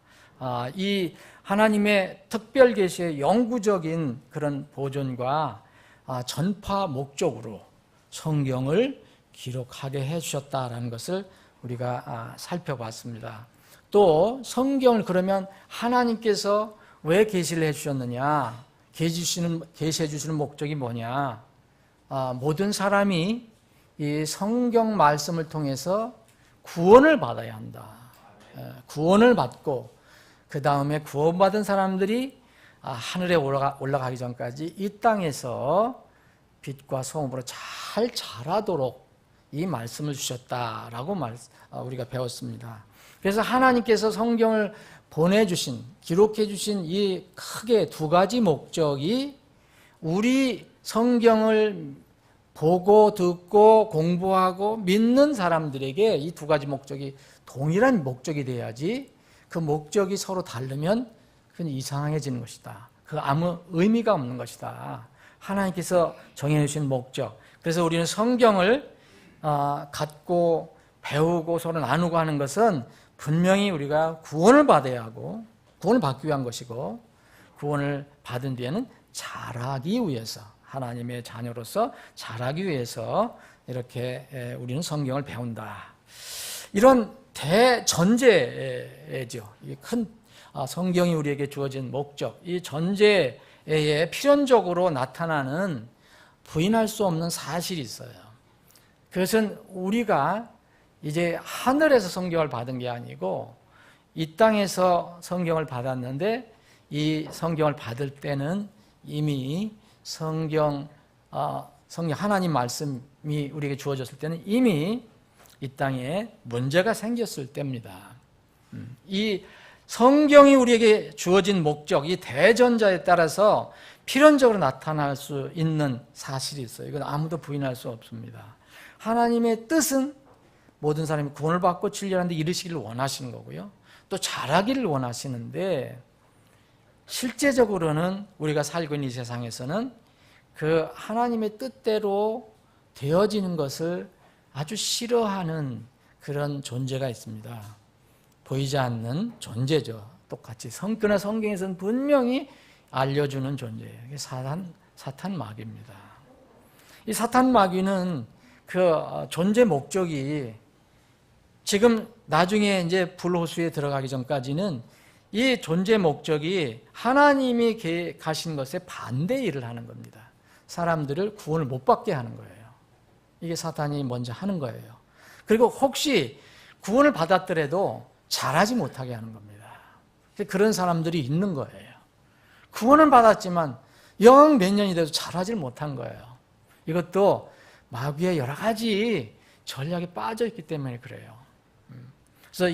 이 하나님의 특별 계시의 영구적인 그런 보존과 전파 목적으로 성경을 기록하게 해 주셨다라는 것을 우리가 살펴봤습니다. 또 성경을 그러면 하나님께서 왜 계시를 해 주셨느냐? 계시해 주시는 목적이 뭐냐? 모든 사람이 이 성경 말씀을 통해서 구원을 받아야 한다. 구원을 받고 그 다음에 구원받은 사람들이 하늘에 올라가기 전까지 이 땅에서 빛과 소금으로 잘 자라도록 이 말씀을 주셨다라고 우리가 배웠습니다. 그래서 하나님께서 성경을 보내주신, 기록해주신 이 크게 두 가지 목적이 우리 성경을 보고 듣고 공부하고 믿는 사람들에게 이 두 가지 목적이 동일한 목적이 돼야지 그 목적이 서로 다르면 그건 이상해지는 것이다. 그 아무 의미가 없는 것이다. 하나님께서 정해주신 목적. 그래서 우리는 성경을 갖고 배우고 서로 나누고 하는 것은 분명히 우리가 구원을 받아야 하고 구원을 받기 위한 것이고 구원을 받은 뒤에는 자라기 위해서 하나님의 자녀로서 자라기 위해서 이렇게 우리는 성경을 배운다. 이런 대전제죠. 큰 성경이 우리에게 주어진 목적, 이 존재에 필연적으로 나타나는 부인할 수 없는 사실이 있어요. 그것은 우리가 이제 하늘에서 성경을 받은 게 아니고 이 땅에서 성경을 받았는데, 이 성경을 받을 때는 이미 성경 하나님 말씀이 우리에게 주어졌을 때는 이미 이 땅에 문제가 생겼을 때입니다. 이 성경이 우리에게 주어진 목적, 이 대전자에 따라서 필연적으로 나타날 수 있는 사실이 있어요. 이건 아무도 부인할 수 없습니다. 하나님의 뜻은 모든 사람이 구원을 받고 진리하는 데 이르시기를 원하시는 거고요. 또 잘하기를 원하시는데, 실제적으로는 우리가 살고 있는 이 세상에서는 그 하나님의 뜻대로 되어지는 것을 아주 싫어하는 그런 존재가 있습니다. 보이지 않는 존재죠. 똑같이 그러나 성경에서는 분명히 알려주는 존재예요. 이게 사탄 마귀입니다. 이 사탄 마귀는 그 존재 목적이 지금 나중에 이제 불호수에 들어가기 전까지는 이 존재 목적이 하나님이 가신 것에 반대 일을 하는 겁니다. 사람들을 구원을 못 받게 하는 거예요. 이게 사탄이 먼저 하는 거예요. 그리고 혹시 구원을 받았더라도 잘하지 못하게 하는 겁니다. 그런 사람들이 있는 거예요. 구원은 받았지만 영 몇 년이 돼도 잘하지 못한 거예요. 이것도 마귀의 여러 가지 전략에 빠져 있기 때문에 그래요. 그래서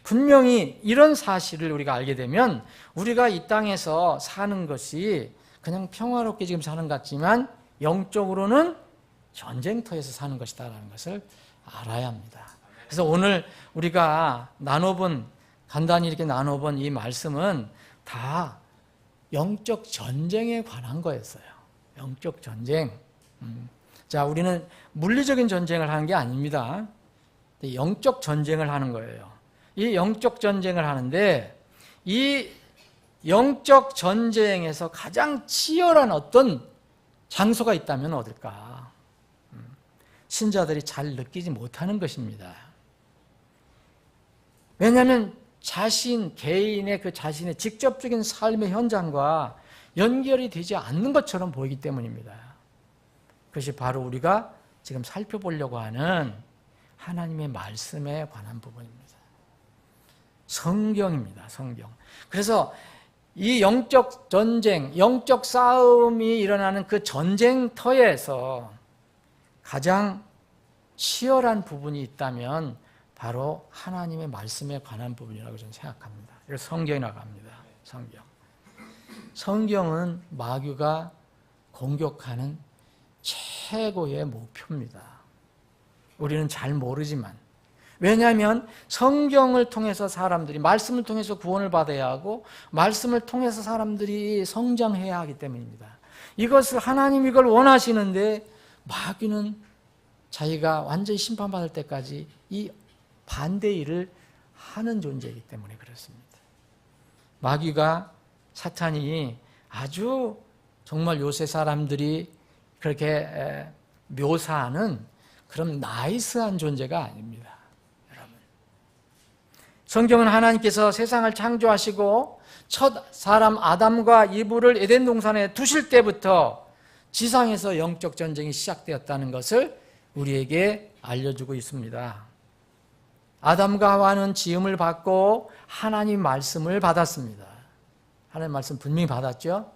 분명히 이런 사실을 우리가 알게 되면 우리가 이 땅에서 사는 것이 그냥 평화롭게 지금 사는 것 같지만 영적으로는 전쟁터에서 사는 것이다라는 것을 알아야 합니다. 그래서 오늘 우리가 간단히 이렇게 나눠본 이 말씀은 다 영적 전쟁에 관한 거였어요. 영적 전쟁. 자, 우리는 물리적인 전쟁을 하는 게 아닙니다. 영적 전쟁을 하는 거예요. 이 영적 전쟁을 하는데, 이 영적 전쟁에서 가장 치열한 어떤 장소가 있다면 어딜까? 신자들이 잘 느끼지 못하는 것입니다. 왜냐하면 개인의 그 자신의 직접적인 삶의 현장과 연결이 되지 않는 것처럼 보이기 때문입니다. 그것이 바로 우리가 지금 살펴보려고 하는 하나님의 말씀에 관한 부분입니다. 성경입니다. 성경. 그래서 이 영적 전쟁, 영적 싸움이 일어나는 그 전쟁터에서 가장 치열한 부분이 있다면 바로 하나님의 말씀에 관한 부분이라고 저는 생각합니다. 이걸 성경이라고 합니다. 성경은 마귀가 공격하는 최고의 목표입니다. 우리는 잘 모르지만. 왜냐하면 성경을 통해서 사람들이, 말씀을 통해서 구원을 받아야 하고 말씀을 통해서 사람들이 성장해야 하기 때문입니다. 하나님이 이걸 원하시는데 마귀는 자기가 완전히 심판받을 때까지 이 반대 일을 하는 존재이기 때문에 그렇습니다. 사탄이 아주 정말 요새 사람들이 그렇게 묘사하는 그런 나이스한 존재가 아닙니다. 여러분, 성경은 하나님께서 세상을 창조하시고 첫 사람 아담과 이브를 에덴 동산에 두실 때부터 지상에서 영적 전쟁이 시작되었다는 것을 우리에게 알려주고 있습니다. 아담과 하와는 지음을 받고 하나님 말씀을 받았습니다. 하나님 말씀 분명히 받았죠.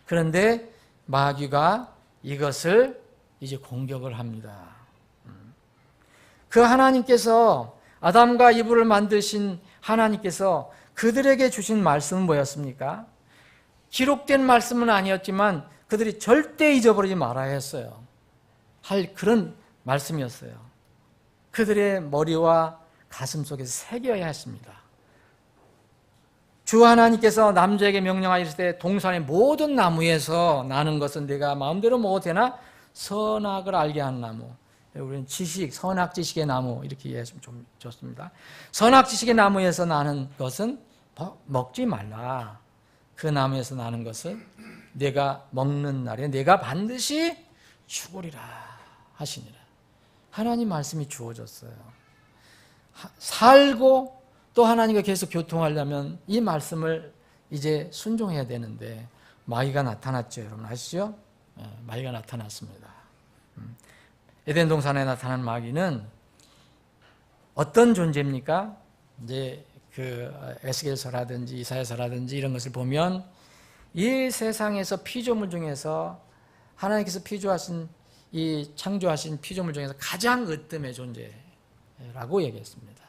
그런데 마귀가 이것을 이제 공격을 합니다. 그 하나님께서, 아담과 이브를 만드신 하나님께서 그들에게 주신 말씀은 뭐였습니까? 기록된 말씀은 아니었지만 그들이 절대 잊어버리지 말아야 했어요. 할 그런 말씀이었어요. 그들의 머리와 가슴 속에서 새겨야 했습니다. 주 하나님께서 남자에게 명령하실 동산의 모든 나무에서 나는 것은 내가 마음대로 먹어도 되나? 선악을 알게 하는 나무. 우리는 선악 지식의 나무 이렇게 이해하시면 좀 좋습니다. 선악 지식의 나무에서 나는 것은 먹지 말라. 그 나무에서 나는 것은 내가 먹는 날에 내가 반드시 죽으리라 하시니라. 하나님 말씀이 주어졌어요. 살고 또 하나님과 계속 교통하려면 이 말씀을 이제 순종해야 되는데 마귀가 나타났죠. 여러분 아시죠? 마귀가 나타났습니다. 에덴 동산에 나타난 마귀는 어떤 존재입니까? 이제 그 에스겔서라든지 이사야서라든지 이런 것을 보면 이 세상에서 피조물 중에서 하나님께서 피조하신 이 창조하신 피조물 중에서 가장 으뜸의 존재라고 얘기했습니다.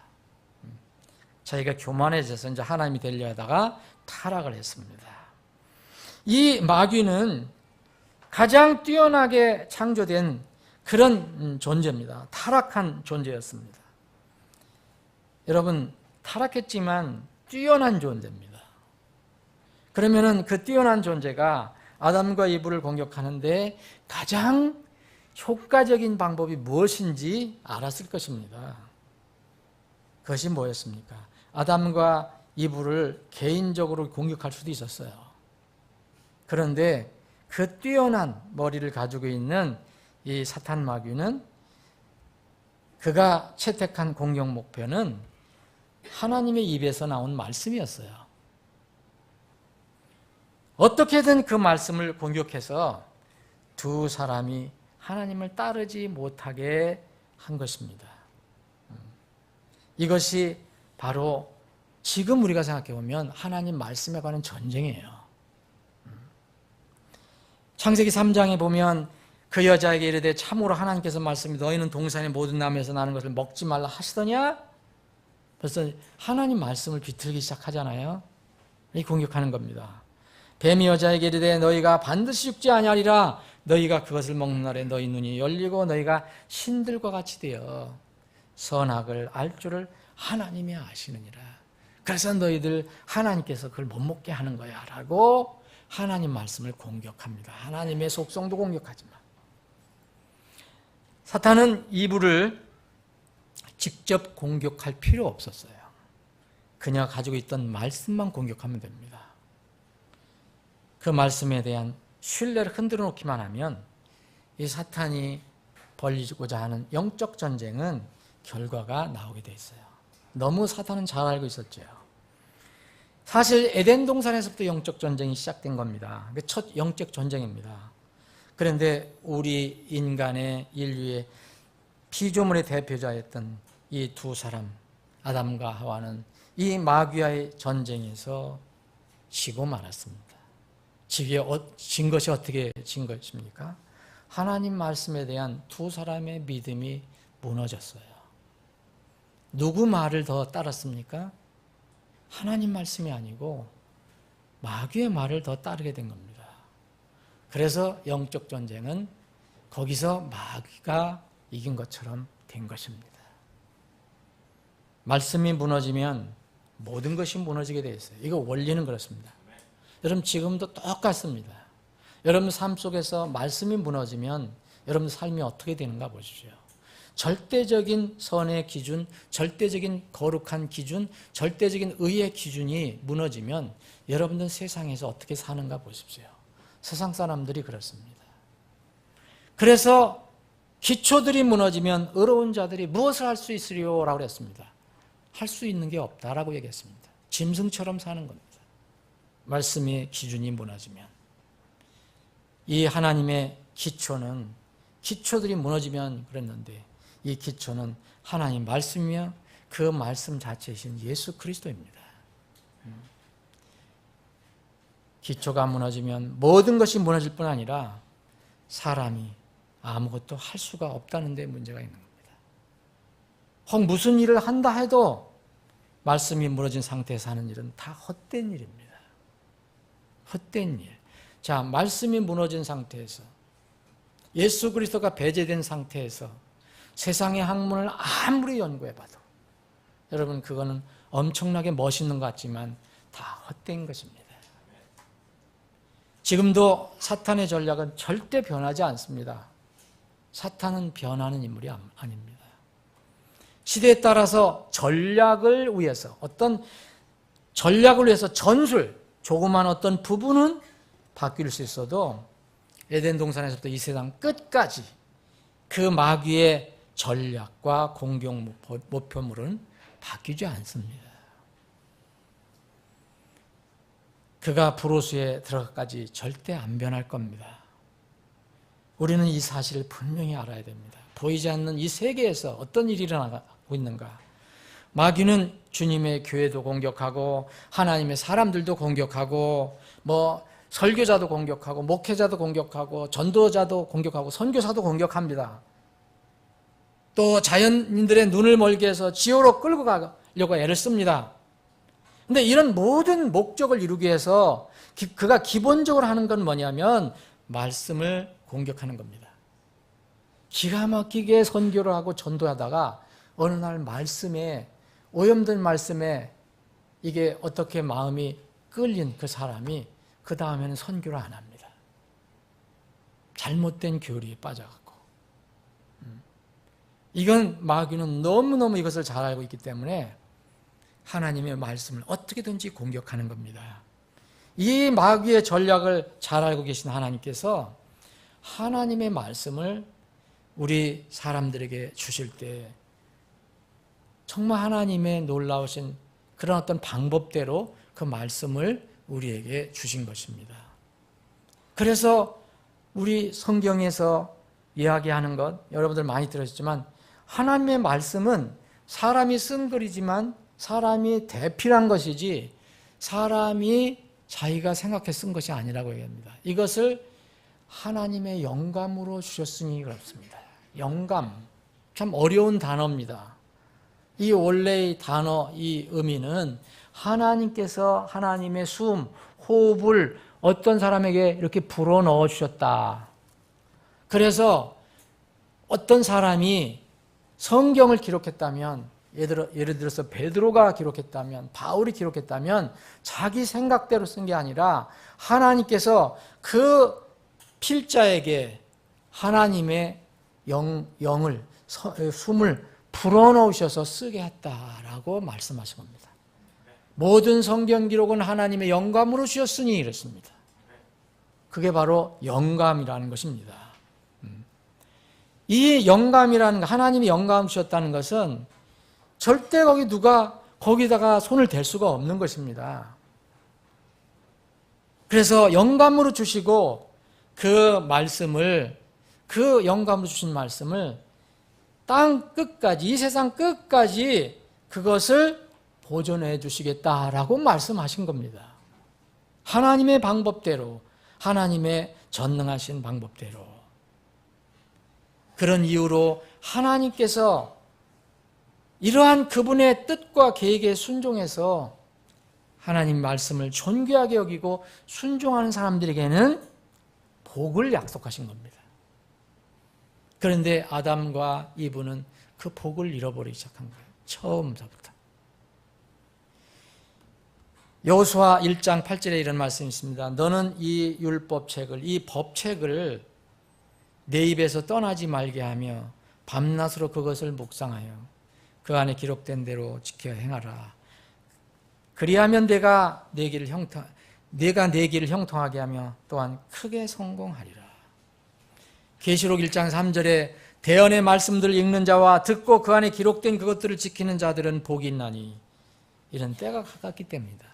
자기가 교만해져서 이제 하나님이 되려 하다가 타락을 했습니다. 이 마귀는 가장 뛰어나게 창조된 그런 존재입니다. 타락한 존재였습니다. 여러분, 타락했지만 뛰어난 존재입니다. 그러면은 그 뛰어난 존재가 아담과 이브를 공격하는데 가장 효과적인 방법이 무엇인지 알았을 것입니다. 그것이 뭐였습니까? 아담과 이브를 개인적으로 공격할 수도 있었어요. 그런데 그 뛰어난 머리를 가지고 있는 이 사탄 마귀는 그가 채택한 공격 목표는 하나님의 입에서 나온 말씀이었어요. 어떻게든 그 말씀을 공격해서 두 사람이 하나님을 따르지 못하게 한 것입니다. 이것이 바로 지금 우리가 생각해 보면 하나님 말씀에 관한 전쟁이에요. 창세기 3장에 보면 그 여자에게 이르되 참으로 하나님께서 말씀이 너희는 동산의 모든 나무에서 나는 것을 먹지 말라 하시더냐? 벌써 하나님 말씀을 비틀기 시작하잖아요. 이 공격하는 겁니다. 뱀이 여자에게 이르되 너희가 반드시 죽지 아니하리라. 너희가 그것을 먹는 날에 너희 눈이 열리고 너희가 신들과 같이 되어 선악을 알 줄을 하나님이 아시느니라. 그래서 너희들 하나님께서 그걸 못 먹게 하는 거야 라고 하나님 말씀을 공격합니다. 하나님의 속성도 공격하지만 사탄은 이브를 직접 공격할 필요 없었어요. 그녀가 가지고 있던 말씀만 공격하면 됩니다. 그 말씀에 대한 신뢰를 흔들어 놓기만 하면 이 사탄이 벌이고자 하는 영적 전쟁은 결과가 나오게 돼 있어요. 너무 사탄은 잘 알고 있었죠. 사실 에덴 동산에서부터 영적 전쟁이 시작된 겁니다. 첫 영적 전쟁입니다. 그런데 우리 인간의 인류의 피조물의 대표자였던 이 두 사람 아담과 하와는 이 마귀와의 전쟁에서 지고 말았습니다. 진 것이 어떻게 진 것입니까? 하나님 말씀에 대한 두 사람의 믿음이 무너졌어요. 누구 말을 더 따랐습니까? 하나님 말씀이 아니고 마귀의 말을 더 따르게 된 겁니다. 그래서 영적 전쟁은 거기서 마귀가 이긴 것처럼 된 것입니다. 말씀이 무너지면 모든 것이 무너지게 되어 있어요. 이거 원리는 그렇습니다. 여러분 지금도 똑같습니다. 여러분 삶 속에서 말씀이 무너지면 여러분 삶이 어떻게 되는가 보십시오. 절대적인 선의 기준, 절대적인 거룩한 기준, 절대적인 의의 기준이 무너지면 여러분들 세상에서 어떻게 사는가 보십시오. 세상 사람들이 그렇습니다. 그래서 기초들이 무너지면 의로운 자들이 무엇을 할 수 있으리요라고 그랬습니다. 할 수 있는 게 없다라고 얘기했습니다. 짐승처럼 사는 겁니다. 말씀의 기준이 무너지면. 이 하나님의 기초는 기초들이 무너지면 그랬는데 이 기초는 하나님 말씀이며 그 말씀 자체이신 예수 그리스도입니다. 기초가 무너지면 모든 것이 무너질 뿐 아니라 사람이 아무것도 할 수가 없다는 데 문제가 있는 겁니다. 혹 무슨 일을 한다 해도 말씀이 무너진 상태에서 하는 일은 다 헛된 일입니다. 헛된 일. 자, 말씀이 무너진 상태에서 예수 그리스도가 배제된 상태에서 세상의 학문을 아무리 연구해봐도 여러분 그거는 엄청나게 멋있는 것 같지만 다 헛된 것입니다. 지금도 사탄의 전략은 절대 변하지 않습니다. 사탄은 변하는 인물이 아닙니다. 시대에 따라서 전략을 위해서 어떤 전략을 위해서 전술, 조그만 어떤 부분은 바뀔 수 있어도 에덴 동산에서부터 이 세상 끝까지 그 마귀의 전략과 공격 목표물은 바뀌지 않습니다. 그가 부로수에 들어가까지 절대 안 변할 겁니다. 우리는 이 사실을 분명히 알아야 됩니다. 보이지 않는 이 세계에서 어떤 일이 일어나고 있는가? 마귀는 주님의 교회도 공격하고 하나님의 사람들도 공격하고 설교자도 공격하고 목회자도 공격하고 전도자도 공격하고 선교사도 공격합니다. 또 자연인들의 눈을 멀게 해서 지옥으로 끌고 가려고 애를 씁니다. 근데 이런 모든 목적을 이루기 위해서 그가 기본적으로 하는 건 뭐냐면 말씀을 공격하는 겁니다. 기가 막히게 선교를 하고 전도하다가 어느 날 말씀에, 오염된 말씀에 이게 어떻게 마음이 끌린 그 사람이 그 다음에는 선교를 안 합니다. 잘못된 교리에 빠져갖고. 이건 마귀는 너무너무 이것을 잘 알고 있기 때문에 하나님의 말씀을 어떻게든지 공격하는 겁니다. 이 마귀의 전략을 잘 알고 계신 하나님께서 하나님의 말씀을 우리 사람들에게 주실 때 정말 하나님의 놀라우신 그런 어떤 방법대로 그 말씀을 우리에게 주신 것입니다. 그래서 우리 성경에서 이야기하는 것, 여러분들 많이 들으셨지만 하나님의 말씀은 사람이 쓴 글이지만 사람이 대필한 것이지 사람이 자기가 생각해 쓴 것이 아니라고 얘기합니다. 이것을 하나님의 영감으로 주셨으니 그렇습니다. 영감, 참 어려운 단어입니다. 이 원래의 단어, 이 의미는 하나님께서 하나님의 숨, 호흡을 어떤 사람에게 이렇게 불어넣어 주셨다. 그래서 어떤 사람이 성경을 기록했다면, 예를 들어서 베드로가 기록했다면, 바울이 기록했다면 자기 생각대로 쓴 게 아니라 하나님께서 그 필자에게 하나님의 영을, 숨을 불어넣으셔서 쓰게 했다라고 말씀하신 겁니다. 모든 성경 기록은 하나님의 영감으로 주셨으니 이랬습니다. 그게 바로 영감이라는 것입니다. 이 영감이라는 거, 하나님이 영감을 주셨다는 것은 절대 누가 거기다가 손을 댈 수가 없는 것입니다. 그래서 영감으로 주시고 그 말씀을, 그 영감으로 주신 말씀을 땅 끝까지, 이 세상 끝까지 그것을 보존해 주시겠다라고 말씀하신 겁니다. 하나님의 방법대로, 하나님의 전능하신 방법대로. 그런 이유로 하나님께서 이러한 그분의 뜻과 계획에 순종해서 하나님 말씀을 존귀하게 여기고 순종하는 사람들에게는 복을 약속하신 겁니다. 그런데 아담과 이브는 그 복을 잃어버리기 시작한 거예요. 처음부터. 여호수아 1장 8절에 이런 말씀이 있습니다. 너는 이 율법책을, 이 법책을 내 입에서 떠나지 말게 하며 밤낮으로 그것을 묵상하여 그 안에 기록된 대로 지켜 행하라. 그리하면 내가 내 길을 형통하게 하며 또한 크게 성공하리라. 계시록 1장 3절에 대언의 말씀들을 읽는 자와 듣고 그 안에 기록된 그것들을 지키는 자들은 복이 있나니 이런 때가 가깝기 때문이다.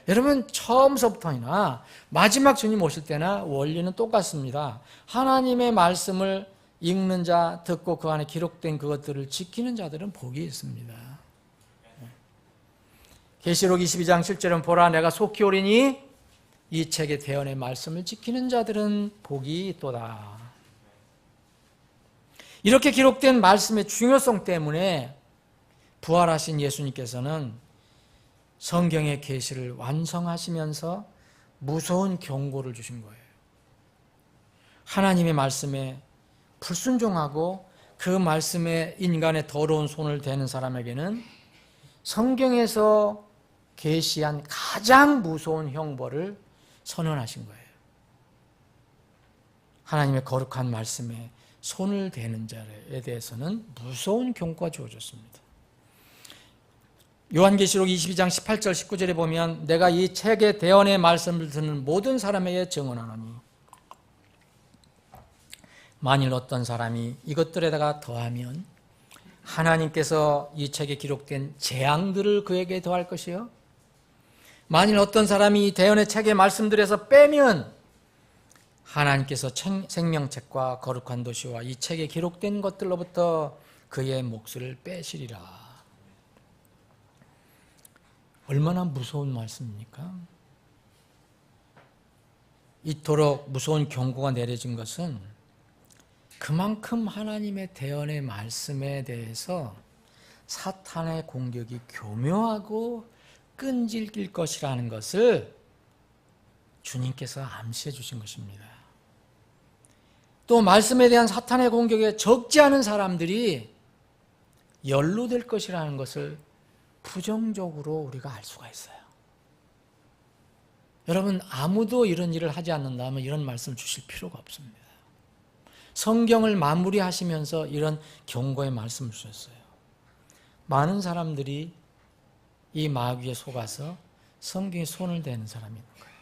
여러분, 처음서부터나 마지막 주님 오실 때나 원리는 똑같습니다. 하나님의 말씀을 읽는 자, 듣고 그 안에 기록된 그것들을 지키는 자들은 복이 있습니다. 계시록 22장 7절은 보라 내가 속히 오리니 이 책의 대언의 말씀을 지키는 자들은 복이 있도다. 이렇게 기록된 말씀의 중요성 때문에 부활하신 예수님께서는 성경의 계시를 완성하시면서 무서운 경고를 주신 거예요. 하나님의 말씀에 불순종하고 그 말씀에 인간의 더러운 손을 대는 사람에게는 성경에서 계시한 가장 무서운 형벌을 선언하신 거예요. 하나님의 거룩한 말씀에 손을 대는 자에 대해서는 무서운 경고가 주어졌습니다. 요한계시록 22장 18절 19절에 보면 내가 이 책의 대언의 말씀을 듣는 모든 사람에게 증언하노니 만일 어떤 사람이 이것들에다가 더하면 하나님께서 이 책에 기록된 재앙들을 그에게 더할 것이요 만일 어떤 사람이 이 대언의 책의 말씀들에서 빼면 하나님께서 생명책과 거룩한 도시와 이 책에 기록된 것들로부터 그의 몫을 빼시리라. 얼마나 무서운 말씀입니까? 이토록 무서운 경고가 내려진 것은 그만큼 하나님의 대언의 말씀에 대해서 사탄의 공격이 교묘하고 끈질길 것이라는 것을 주님께서 암시해 주신 것입니다. 또 말씀에 대한 사탄의 공격에 적지 않은 사람들이 연루될 것이라는 것을 부정적으로 우리가 알 수가 있어요. 여러분, 아무도 이런 일을 하지 않는다면 이런 말씀 주실 필요가 없습니다. 성경을 마무리하시면서 이런 경고의 말씀을 주셨어요. 많은 사람들이 이 마귀에 속아서 성경에 손을 대는 사람이 있는 거예요.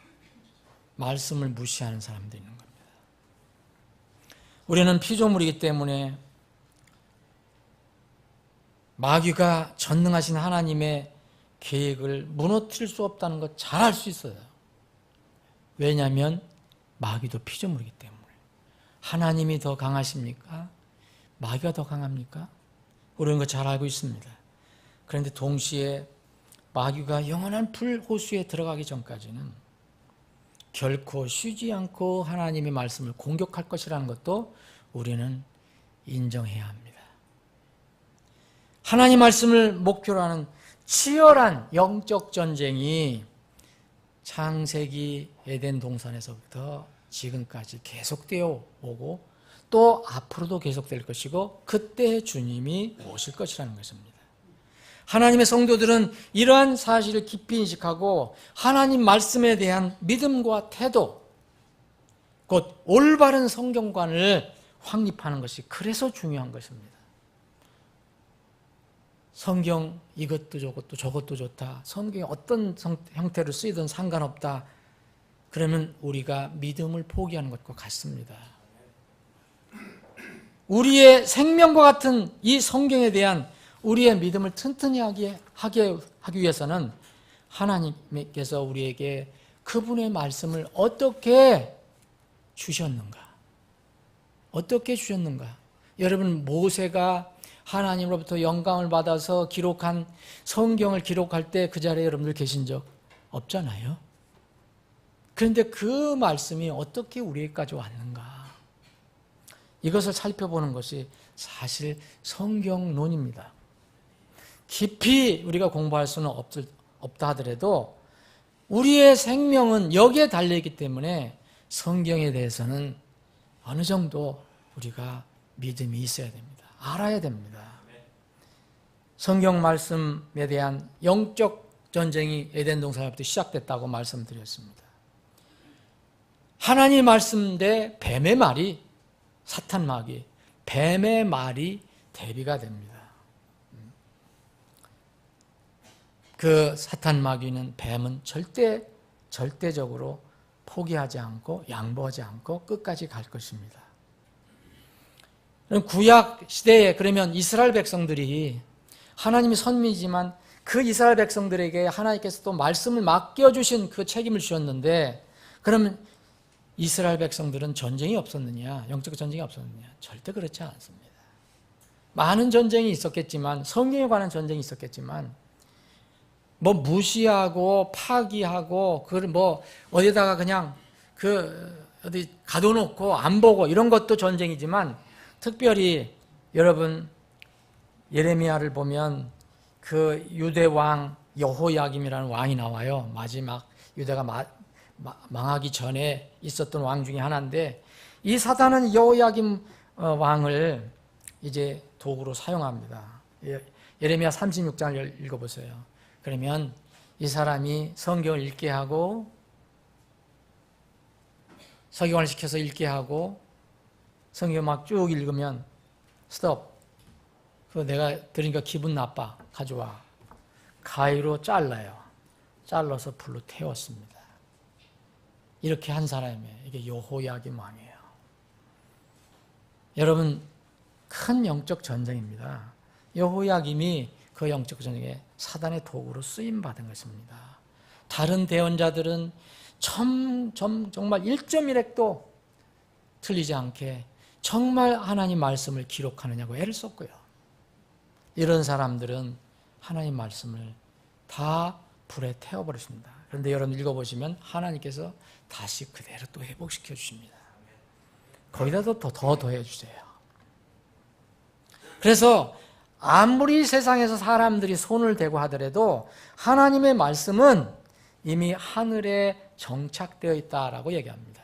말씀을 무시하는 사람들이 있는 겁니다. 우리는 피조물이기 때문에 마귀가 전능하신 하나님의 계획을 무너뜨릴 수 없다는 것 잘 알 수 있어요. 왜냐하면 마귀도 피조물이기 때문에. 하나님이 더 강하십니까? 마귀가 더 강합니까? 우리는 그거 잘 알고 있습니다. 그런데 동시에 마귀가 영원한 불호수에 들어가기 전까지는 결코 쉬지 않고 하나님의 말씀을 공격할 것이라는 것도 우리는 인정해야 합니다. 하나님 말씀을 목표로 하는 치열한 영적 전쟁이 창세기 에덴 동산에서부터 지금까지 계속되어 오고 또 앞으로도 계속될 것이고 그때 주님이 오실 것이라는 것입니다. 하나님의 성도들은 이러한 사실을 깊이 인식하고 하나님 말씀에 대한 믿음과 태도, 곧 올바른 성경관을 확립하는 것이 그래서 중요한 것입니다. 성경 이것도 저것도 좋다. 성경이 어떤 형태로 쓰이든 상관없다. 그러면 우리가 믿음을 포기하는 것과 같습니다. 우리의 생명과 같은 이 성경에 대한 우리의 믿음을 튼튼히 하기 위해서는 하나님께서 우리에게 그분의 말씀을 어떻게 주셨는가? 어떻게 주셨는가? 여러분, 모세가 하나님으로부터 영감을 받아서 기록한 성경을 기록할 때 그 자리에 여러분들 계신 적 없잖아요. 그런데 그 말씀이 어떻게 우리에게까지 왔는가? 이것을 살펴보는 것이 사실 성경론입니다. 깊이 우리가 공부할 수는 없다 하더라도 우리의 생명은 여기에 달려있기 때문에 성경에 대해서는 어느 정도 우리가 믿음이 있어야 됩니다. 알아야 됩니다. 성경 말씀에 대한 영적 전쟁이 에덴 동산부터 시작됐다고 말씀드렸습니다. 하나님 말씀 대 뱀의 말이, 사탄 마귀, 뱀의 말이 대비가 됩니다. 그 사탄 마귀는, 뱀은 절대적으로 포기하지 않고 양보하지 않고 끝까지 갈 것입니다. 구약 시대에 그러면 이스라엘 백성들이, 하나님이 선민이지만 그 이스라엘 백성들에게 하나님께서 또 말씀을 맡겨주신 그 책임을 주셨는데, 그러면 이스라엘 백성들은 전쟁이 없었느냐? 영적 전쟁이 없었느냐? 절대 그렇지 않습니다. 많은 전쟁이 있었겠지만, 성경에 관한 전쟁이 있었겠지만, 무시하고 파기하고 어디다가 그냥 어디 가둬놓고 안 보고 이런 것도 전쟁이지만, 특별히 여러분 예레미야를 보면 그 유대 왕 여호야김이라는 왕이 나와요. 마지막 유대가 망하기 전에 있었던 왕 중에 하나인데, 이 사단은 여호야김 왕을 이제 도구로 사용합니다. 예레미야 36장을 읽어보세요. 그러면 이 사람이 성경을 읽게 하고, 서기관을 시켜서 읽게 하고, 성경 막 쭉 읽으면 스톱. 그거 내가 들으니까 기분 나빠. 가져와. 가위로 잘라요. 잘라서 불로 태웠습니다. 이렇게 한 사람이에요. 이게 여호야김 왕이에요. 여러분, 큰 영적 전쟁입니다. 여호야김이 그 영적 전쟁에 사단의 도구로 쓰임받은 것입니다. 다른 대언자들은 정말 1.1획도 틀리지 않게 정말 하나님 말씀을 기록하느냐고 애를 썼고요. 이런 사람들은 하나님 말씀을 다 불에 태워버렸습니다. 그런데 여러분 읽어보시면 하나님께서 다시 그대로 또 회복시켜 주십니다. 거기다도 더 더해 주세요. 그래서 아무리 세상에서 사람들이 손을 대고 하더라도 하나님의 말씀은 이미 하늘에 정착되어 있다라고 얘기합니다.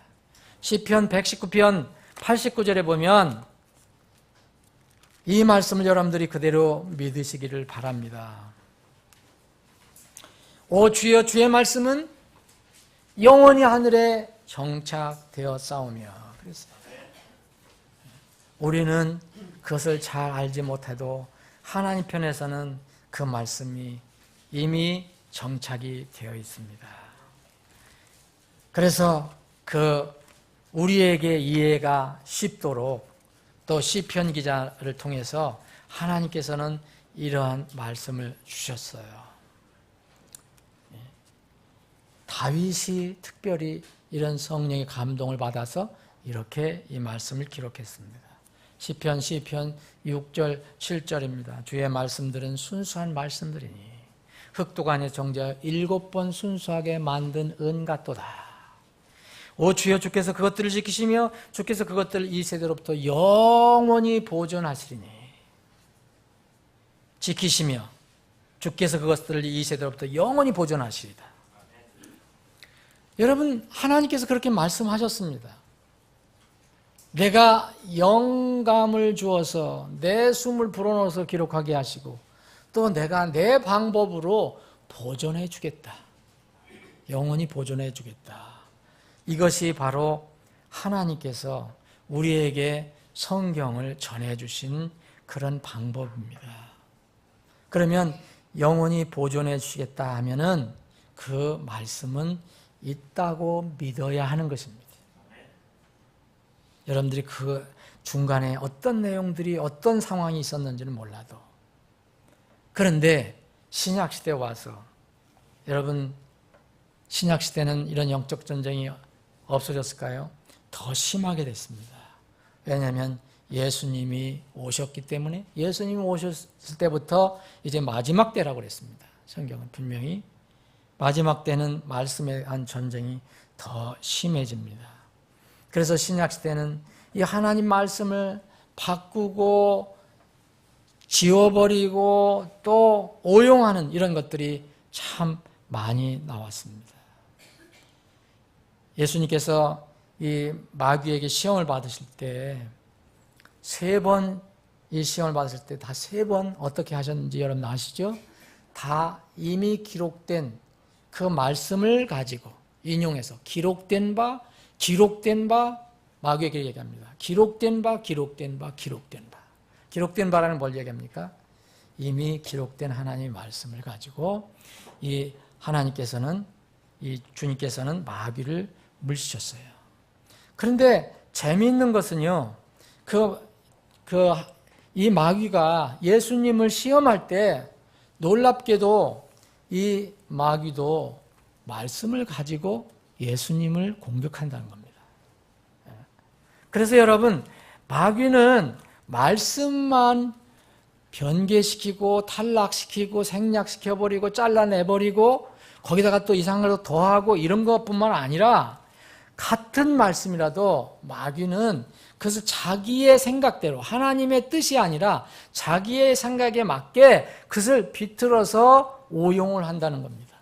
시편 119편 89절에 보면 이 말씀을 여러분들이 그대로 믿으시기를 바랍니다. 오 주여, 주의 말씀은 영원히 하늘에 정착되어 싸우며. 그랬어요. 우리는 그것을 잘 알지 못해도 하나님 편에서는 그 말씀이 이미 정착이 되어 있습니다. 그래서 우리에게 이해가 쉽도록 또 시편 기자를 통해서 하나님께서는 이러한 말씀을 주셨어요. 다윗이 특별히 이런 성령의 감동을 받아서 이렇게 이 말씀을 기록했습니다. 시편 6절 7절입니다. 주의 말씀들은 순수한 말씀들이니 흑독 안에 정제하여 7번 순수하게 만든 은 같도다. 오 주여, 주께서 그것들을 지키시며 주께서 그것들을 이 세대로부터 영원히 보존하시리니. 지키시며 주께서 그것들을 이 세대로부터 영원히 보존하시리다. 여러분, 하나님께서 그렇게 말씀하셨습니다. 내가 영감을 주어서 내 숨을 불어넣어서 기록하게 하시고 또 내가 내 방법으로 보존해 주겠다. 영원히 보존해 주겠다. 이것이 바로 하나님께서 우리에게 성경을 전해주신 그런 방법입니다. 그러면 영원히 보존해 주시겠다 하면은 그 말씀은 있다고 믿어야 하는 것입니다. 여러분들이 그 중간에 어떤 내용들이 어떤 상황이 있었는지는 몰라도, 그런데 신약시대에 와서 여러분, 신약시대는 이런 영적 전쟁이 없어졌을까요? 더 심하게 됐습니다. 왜냐하면 예수님이 오셨기 때문에. 예수님이 오셨을 때부터 이제 마지막 때라고 그랬습니다. 성경은 분명히 마지막 때는 말씀에 대한 전쟁이 더 심해집니다. 그래서 신약시대는 이 하나님 말씀을 바꾸고 지워버리고 또 오용하는 이런 것들이 참 많이 나왔습니다. 예수님께서 이 마귀에게 시험을 받으실 때 3번 이 시험을 받으실 때 다 3번 어떻게 하셨는지 여러분 아시죠? 다 이미 기록된 그 말씀을 가지고 인용해서 기록된 바 마귀에게 얘기합니다. 기록된 바. 기록된 바라는 뭘 얘기합니까? 이미 기록된 하나님의 말씀을 가지고 이 하나님께서는, 이 주님께서는 마귀를 물리쳤어요. 그런데 재미있는 것은요, 이 마귀가 예수님을 시험할 때 놀랍게도 이 마귀도 말씀을 가지고 예수님을 공격한다는 겁니다. 그래서 여러분, 마귀는 말씀만 변개시키고 탈락시키고 생략시켜버리고 잘라내버리고 거기다가 또 이상한 걸 더하고 이런 것뿐만 아니라 같은 말씀이라도 마귀는 그것을 자기의 생각대로, 하나님의 뜻이 아니라 자기의 생각에 맞게 그것을 비틀어서 오용을 한다는 겁니다.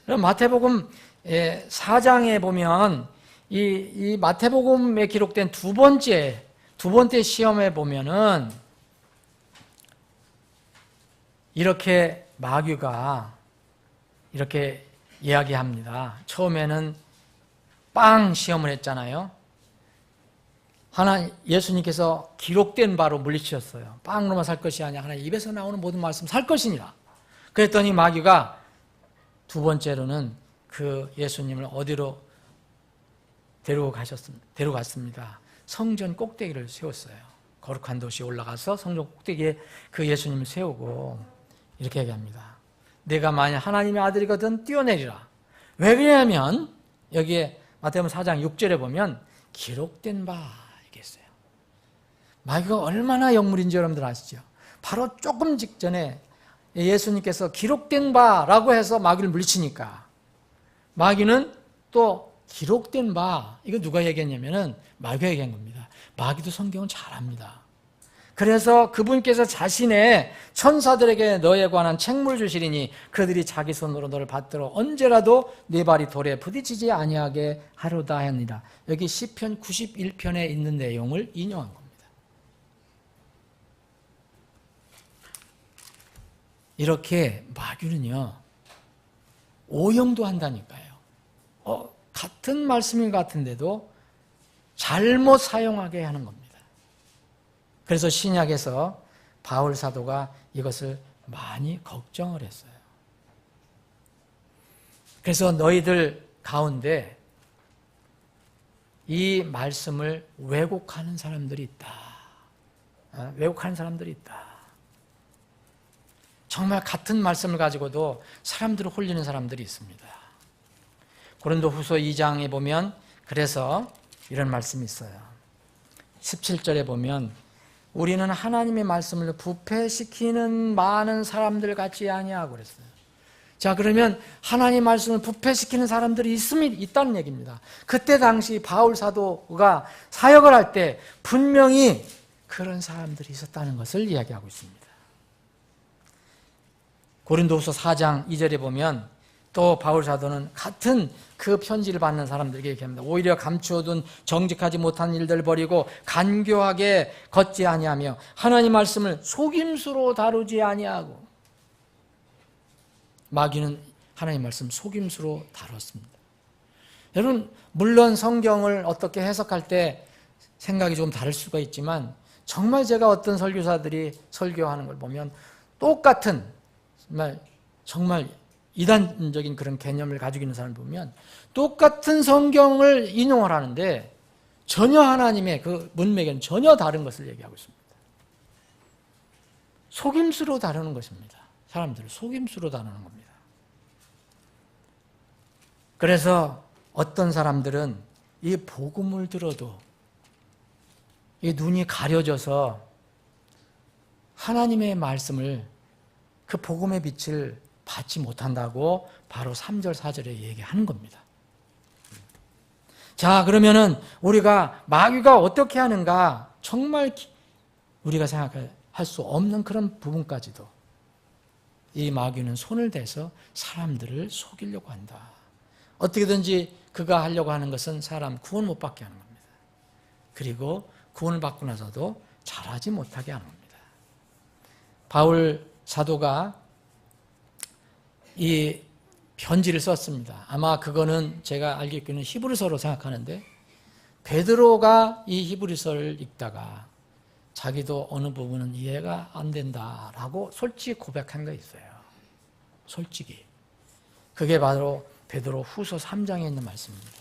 마태복음 4장에 보면 이 마태복음에 기록된 두 번째 시험에 보면은 이렇게 마귀가 이렇게 이야기합니다. 처음에는 빵 시험을 했잖아요. 예수님께서 기록된 바로 물리치셨어요. 빵으로만 살 것이 아니라 하나님 입에서 나오는 모든 말씀 살 것이니라. 그랬더니 마귀가 두 번째로는 그 예수님을 어디로 데려갔습니다. 성전 꼭대기를 세웠어요. 거룩한 도시에 올라가서 성전 꼭대기에 그 예수님을 세우고 이렇게 얘기합니다. 내가 만약 하나님의 아들이거든 뛰어내리라. 왜 그러냐면 여기에 마태복음 4장 6절에 보면 기록된 바 이렇게 있어요. 마귀가 얼마나 역물인지 여러분들 아시죠? 바로 조금 직전에 예수님께서 기록된 바라고 해서 마귀를 물리치니까 마귀는 또 기록된 바, 이거 누가 얘기했냐면은 마귀가 얘기한 겁니다. 마귀도 성경은 잘 압니다. 그래서 그분께서 자신의 천사들에게 너에 관한 책무를 주시리니 그들이 자기 손으로 너를 받들어 언제라도 네 발이 돌에 부딪히지 아니하게 하려다 하니라. 여기 시편 91편에 있는 내용을 인용한 겁니다. 이렇게 마귀는요, 오용도 한다니까요. 같은 말씀인 것 같은데도 잘못 사용하게 하는 겁니다. 그래서 신약에서 바울 사도가 이것을 많이 걱정을 했어요. 그래서 너희들 가운데 이 말씀을 왜곡하는 사람들이 있다. 왜곡하는 사람들이 있다. 정말 같은 말씀을 가지고도 사람들을 홀리는 사람들이 있습니다. 고린도후서 2장에 보면 그래서 이런 말씀이 있어요. 17절에 보면 우리는 하나님의 말씀을 부패시키는 많은 사람들 같지 아니하고 그랬어요. 자, 그러면 하나님의 말씀을 부패시키는 사람들이 있다는 얘기입니다. 그때 당시 바울 사도가 사역을 할 때 분명히 그런 사람들이 있었다는 것을 이야기하고 있습니다. 고린도후서 4장 2절에 보면 또 바울 사도는 같은 그 편지를 받는 사람들에게 얘기합니다. 오히려 감추어둔 정직하지 못한 일들을 버리고 간교하게 걷지 아니하며 하나님 말씀을 속임수로 다루지 아니하고. 마귀는 하나님 말씀 속임수로 다뤘습니다. 여러분, 물론 성경을 어떻게 해석할 때 생각이 좀 다를 수가 있지만 정말 제가 어떤 설교사들이 설교하는 걸 보면 똑같은 정말 이단적인 그런 개념을 가지고 있는 사람을 보면 똑같은 성경을 인용을 하는데 전혀 하나님의 그 문맥에는 전혀 다른 것을 얘기하고 있습니다. 속임수로 다루는 것입니다. 사람들을 속임수로 다루는 겁니다. 그래서 어떤 사람들은 이 복음을 들어도 이 눈이 가려져서 하나님의 말씀을 그 복음의 빛을 받지 못한다고 바로 3절, 4절에 얘기하는 겁니다. 자, 그러면은 우리가 마귀가 어떻게 하는가 정말 우리가 생각할 수 없는 그런 부분까지도 이 마귀는 손을 대서 사람들을 속이려고 한다. 어떻게든지 그가 하려고 하는 것은 사람 구원 못 받게 하는 겁니다. 그리고 구원을 받고 나서도 잘하지 못하게 하는 겁니다. 바울 사도가 이 편지를 썼습니다. 아마 그거는 제가 알기로는 히브리서로 생각하는데 베드로가 이 히브리서를 읽다가 자기도 어느 부분은 이해가 안 된다라고 솔직히 고백한 거 있어요. 솔직히. 그게 바로 베드로 후서 3장에 있는 말씀입니다.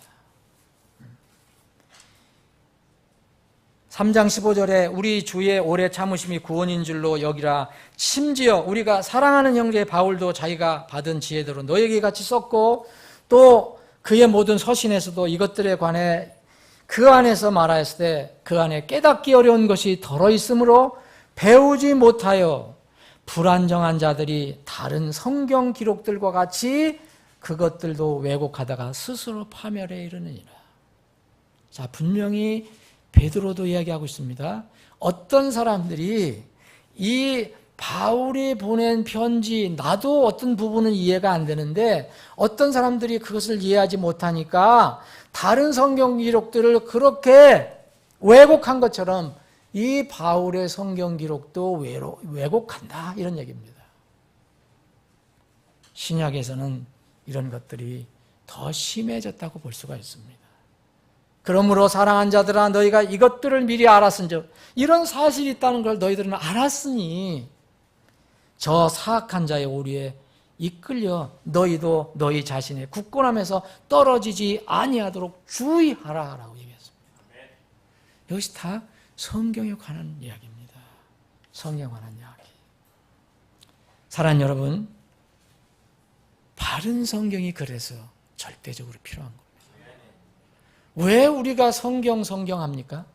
3장 15절에 우리 주의 오래 참으심이 구원인 줄로 여기라. 심지어 우리가 사랑하는 형제 바울도 자기가 받은 지혜대로 너에게 같이 썼고 또 그의 모든 서신에서도 이것들에 관해 그 안에서 말하였을 때 그 안에 깨닫기 어려운 것이 덜어있으므로 배우지 못하여 불안정한 자들이 다른 성경 기록들과 같이 그것들도 왜곡하다가 스스로 파멸에 이르느니라. 자, 분명히 베드로도 이야기하고 있습니다. 어떤 사람들이 이 바울이 보낸 편지, 나도 어떤 부분은 이해가 안 되는데 어떤 사람들이 그것을 이해하지 못하니까 다른 성경 기록들을 그렇게 왜곡한 것처럼 이 바울의 성경 기록도 왜곡한다, 이런 얘기입니다. 신약에서는 이런 것들이 더 심해졌다고 볼 수가 있습니다. 그러므로 사랑한 자들아 너희가 이것들을 미리 알았은즉, 이런 사실이 있다는 걸 너희들은 알았으니 저 사악한 자의 오류에 이끌려 너희도 너희 자신의 굳건함에서 떨어지지 아니하도록 주의하라라고 얘기했습니다. 이것이 다 성경에 관한 이야기입니다. 성경에 관한 이야기. 사랑하는 여러분, 바른 성경이 그래서 절대적으로 필요한 겁니다. 왜 우리가 성경 합니까?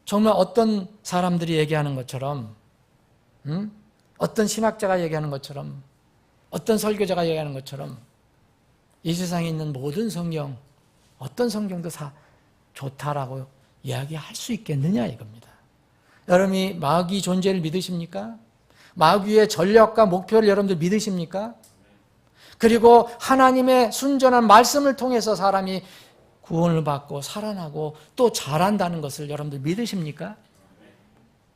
정말 어떤 사람들이 얘기하는 것처럼, 어떤 신학자가 얘기하는 것처럼, 어떤 설교자가 얘기하는 것처럼 이 세상에 있는 모든 성경, 어떤 성경도 다 좋다라고 이야기할 수 있겠느냐 이겁니다. 여러분이 마귀 존재를 믿으십니까? 마귀의 전략과 목표를 여러분들 믿으십니까? 그리고 하나님의 순전한 말씀을 통해서 사람이 구원을 받고 살아나고 또 잘한다는 것을 여러분들 믿으십니까?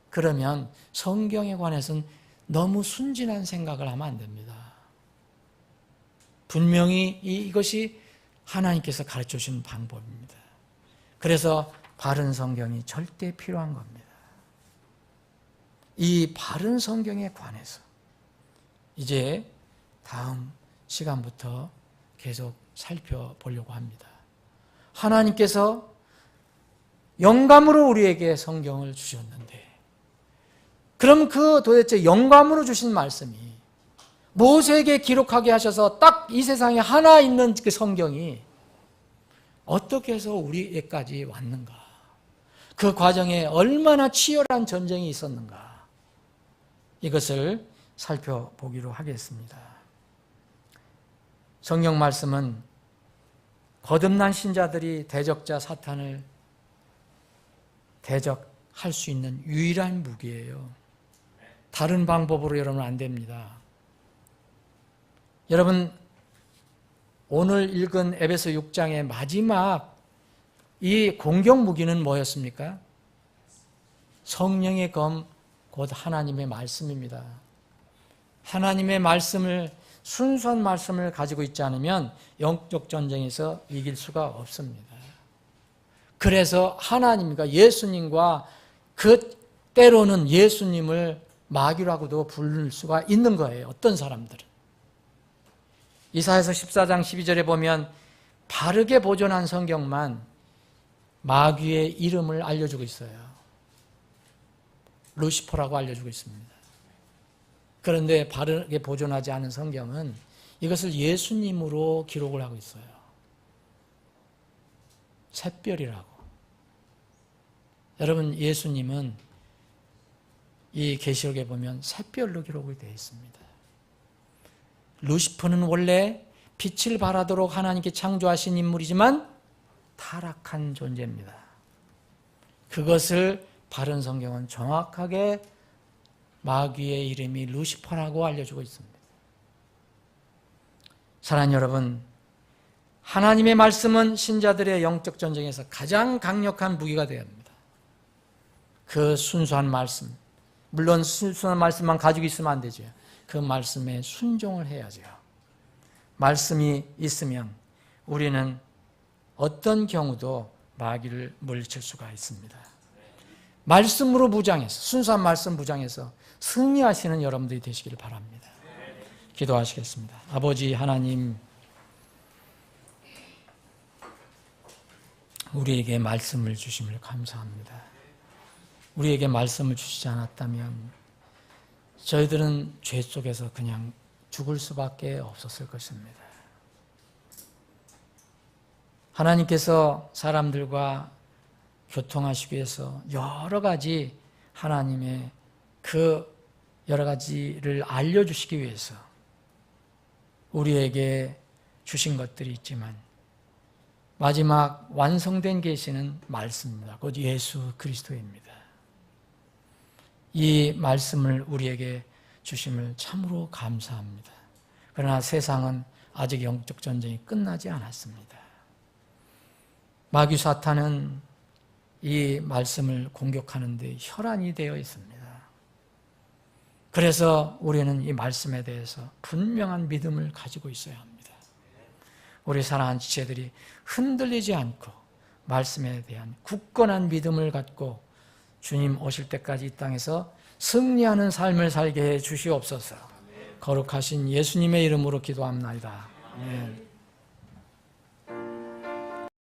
그러면 성경에 관해서는 너무 순진한 생각을 하면 안 됩니다. 분명히 이것이 하나님께서 가르쳐 주신 방법입니다. 그래서 바른 성경이 절대 필요한 겁니다. 이 바른 성경에 관해서 이제 다음 시간부터 계속 살펴보려고 합니다. 하나님께서 영감으로 우리에게 성경을 주셨는데, 그럼 그 도대체 영감으로 주신 말씀이 모세에게 기록하게 하셔서 딱 이 세상에 하나 있는 그 성경이 어떻게 해서 우리에까지 왔는가? 그 과정에 얼마나 치열한 전쟁이 있었는가? 이것을 살펴보기로 하겠습니다. 성경 말씀은 거듭난 신자들이 대적자 사탄을 대적할 수 있는 유일한 무기예요. 다른 방법으로 여러분 안 됩니다. 여러분, 오늘 읽은 에베소 6장의 마지막 이 공격 무기는 뭐였습니까? 성령의 검, 곧 하나님의 말씀입니다. 하나님의 말씀을, 순수한 말씀을 가지고 있지 않으면 영적 전쟁에서 이길 수가 없습니다. 그래서 하나님과 예수님과 그 때로는 예수님을 마귀라고도 부를 수가 있는 거예요. 어떤 사람들은. 이사야서 14장 12절에 보면 바르게 보존한 성경만 마귀의 이름을 알려주고 있어요. 루시퍼라고 알려주고 있습니다. 그런데 바르게 보존하지 않은 성경은 이것을 예수님으로 기록을 하고 있어요. 샛별이라고. 여러분, 예수님은 이 계시록에 보면 샛별로 기록이 되어 있습니다. 루시퍼는 원래 빛을 발하도록 하나님께 창조하신 인물이지만 타락한 존재입니다. 그것을 바른 성경은 정확하게 마귀의 이름이 루시퍼라고 알려주고 있습니다. 사랑하는 여러분, 하나님의 말씀은 신자들의 영적 전쟁에서 가장 강력한 무기가 되어야 합니다. 그 순수한 말씀, 물론 순수한 말씀만 가지고 있으면 안 되죠. 그 말씀에 순종을 해야죠. 말씀이 있으면 우리는 어떤 경우도 마귀를 물리칠 수가 있습니다. 말씀으로 무장해서, 순수한 말씀 무장해서 승리하시는 여러분들이 되시기를 바랍니다. 기도하시겠습니다. 아버지 하나님, 우리에게 말씀을 주심을 감사합니다. 우리에게 말씀을 주시지 않았다면 저희들은 죄 속에서 그냥 죽을 수밖에 없었을 것입니다. 하나님께서 사람들과 교통하시기 위해서 여러 가지 하나님의 그 여러 가지를 알려주시기 위해서 우리에게 주신 것들이 있지만 마지막 완성된 계시는 말씀입니다. 곧 예수 그리스도입니다. 이 말씀을 우리에게 주심을 참으로 감사합니다. 그러나 세상은 아직 영적 전쟁이 끝나지 않았습니다. 마귀 사탄은 이 말씀을 공격하는 데 혈안이 되어 있습니다. 그래서 우리는 이 말씀에 대해서 분명한 믿음을 가지고 있어야 합니다. 우리 사랑하는 지체들이 흔들리지 않고 말씀에 대한 굳건한 믿음을 갖고 주님 오실 때까지 이 땅에서 승리하는 삶을 살게 해 주시옵소서. 거룩하신 예수님의 이름으로 기도합나이다. 아멘.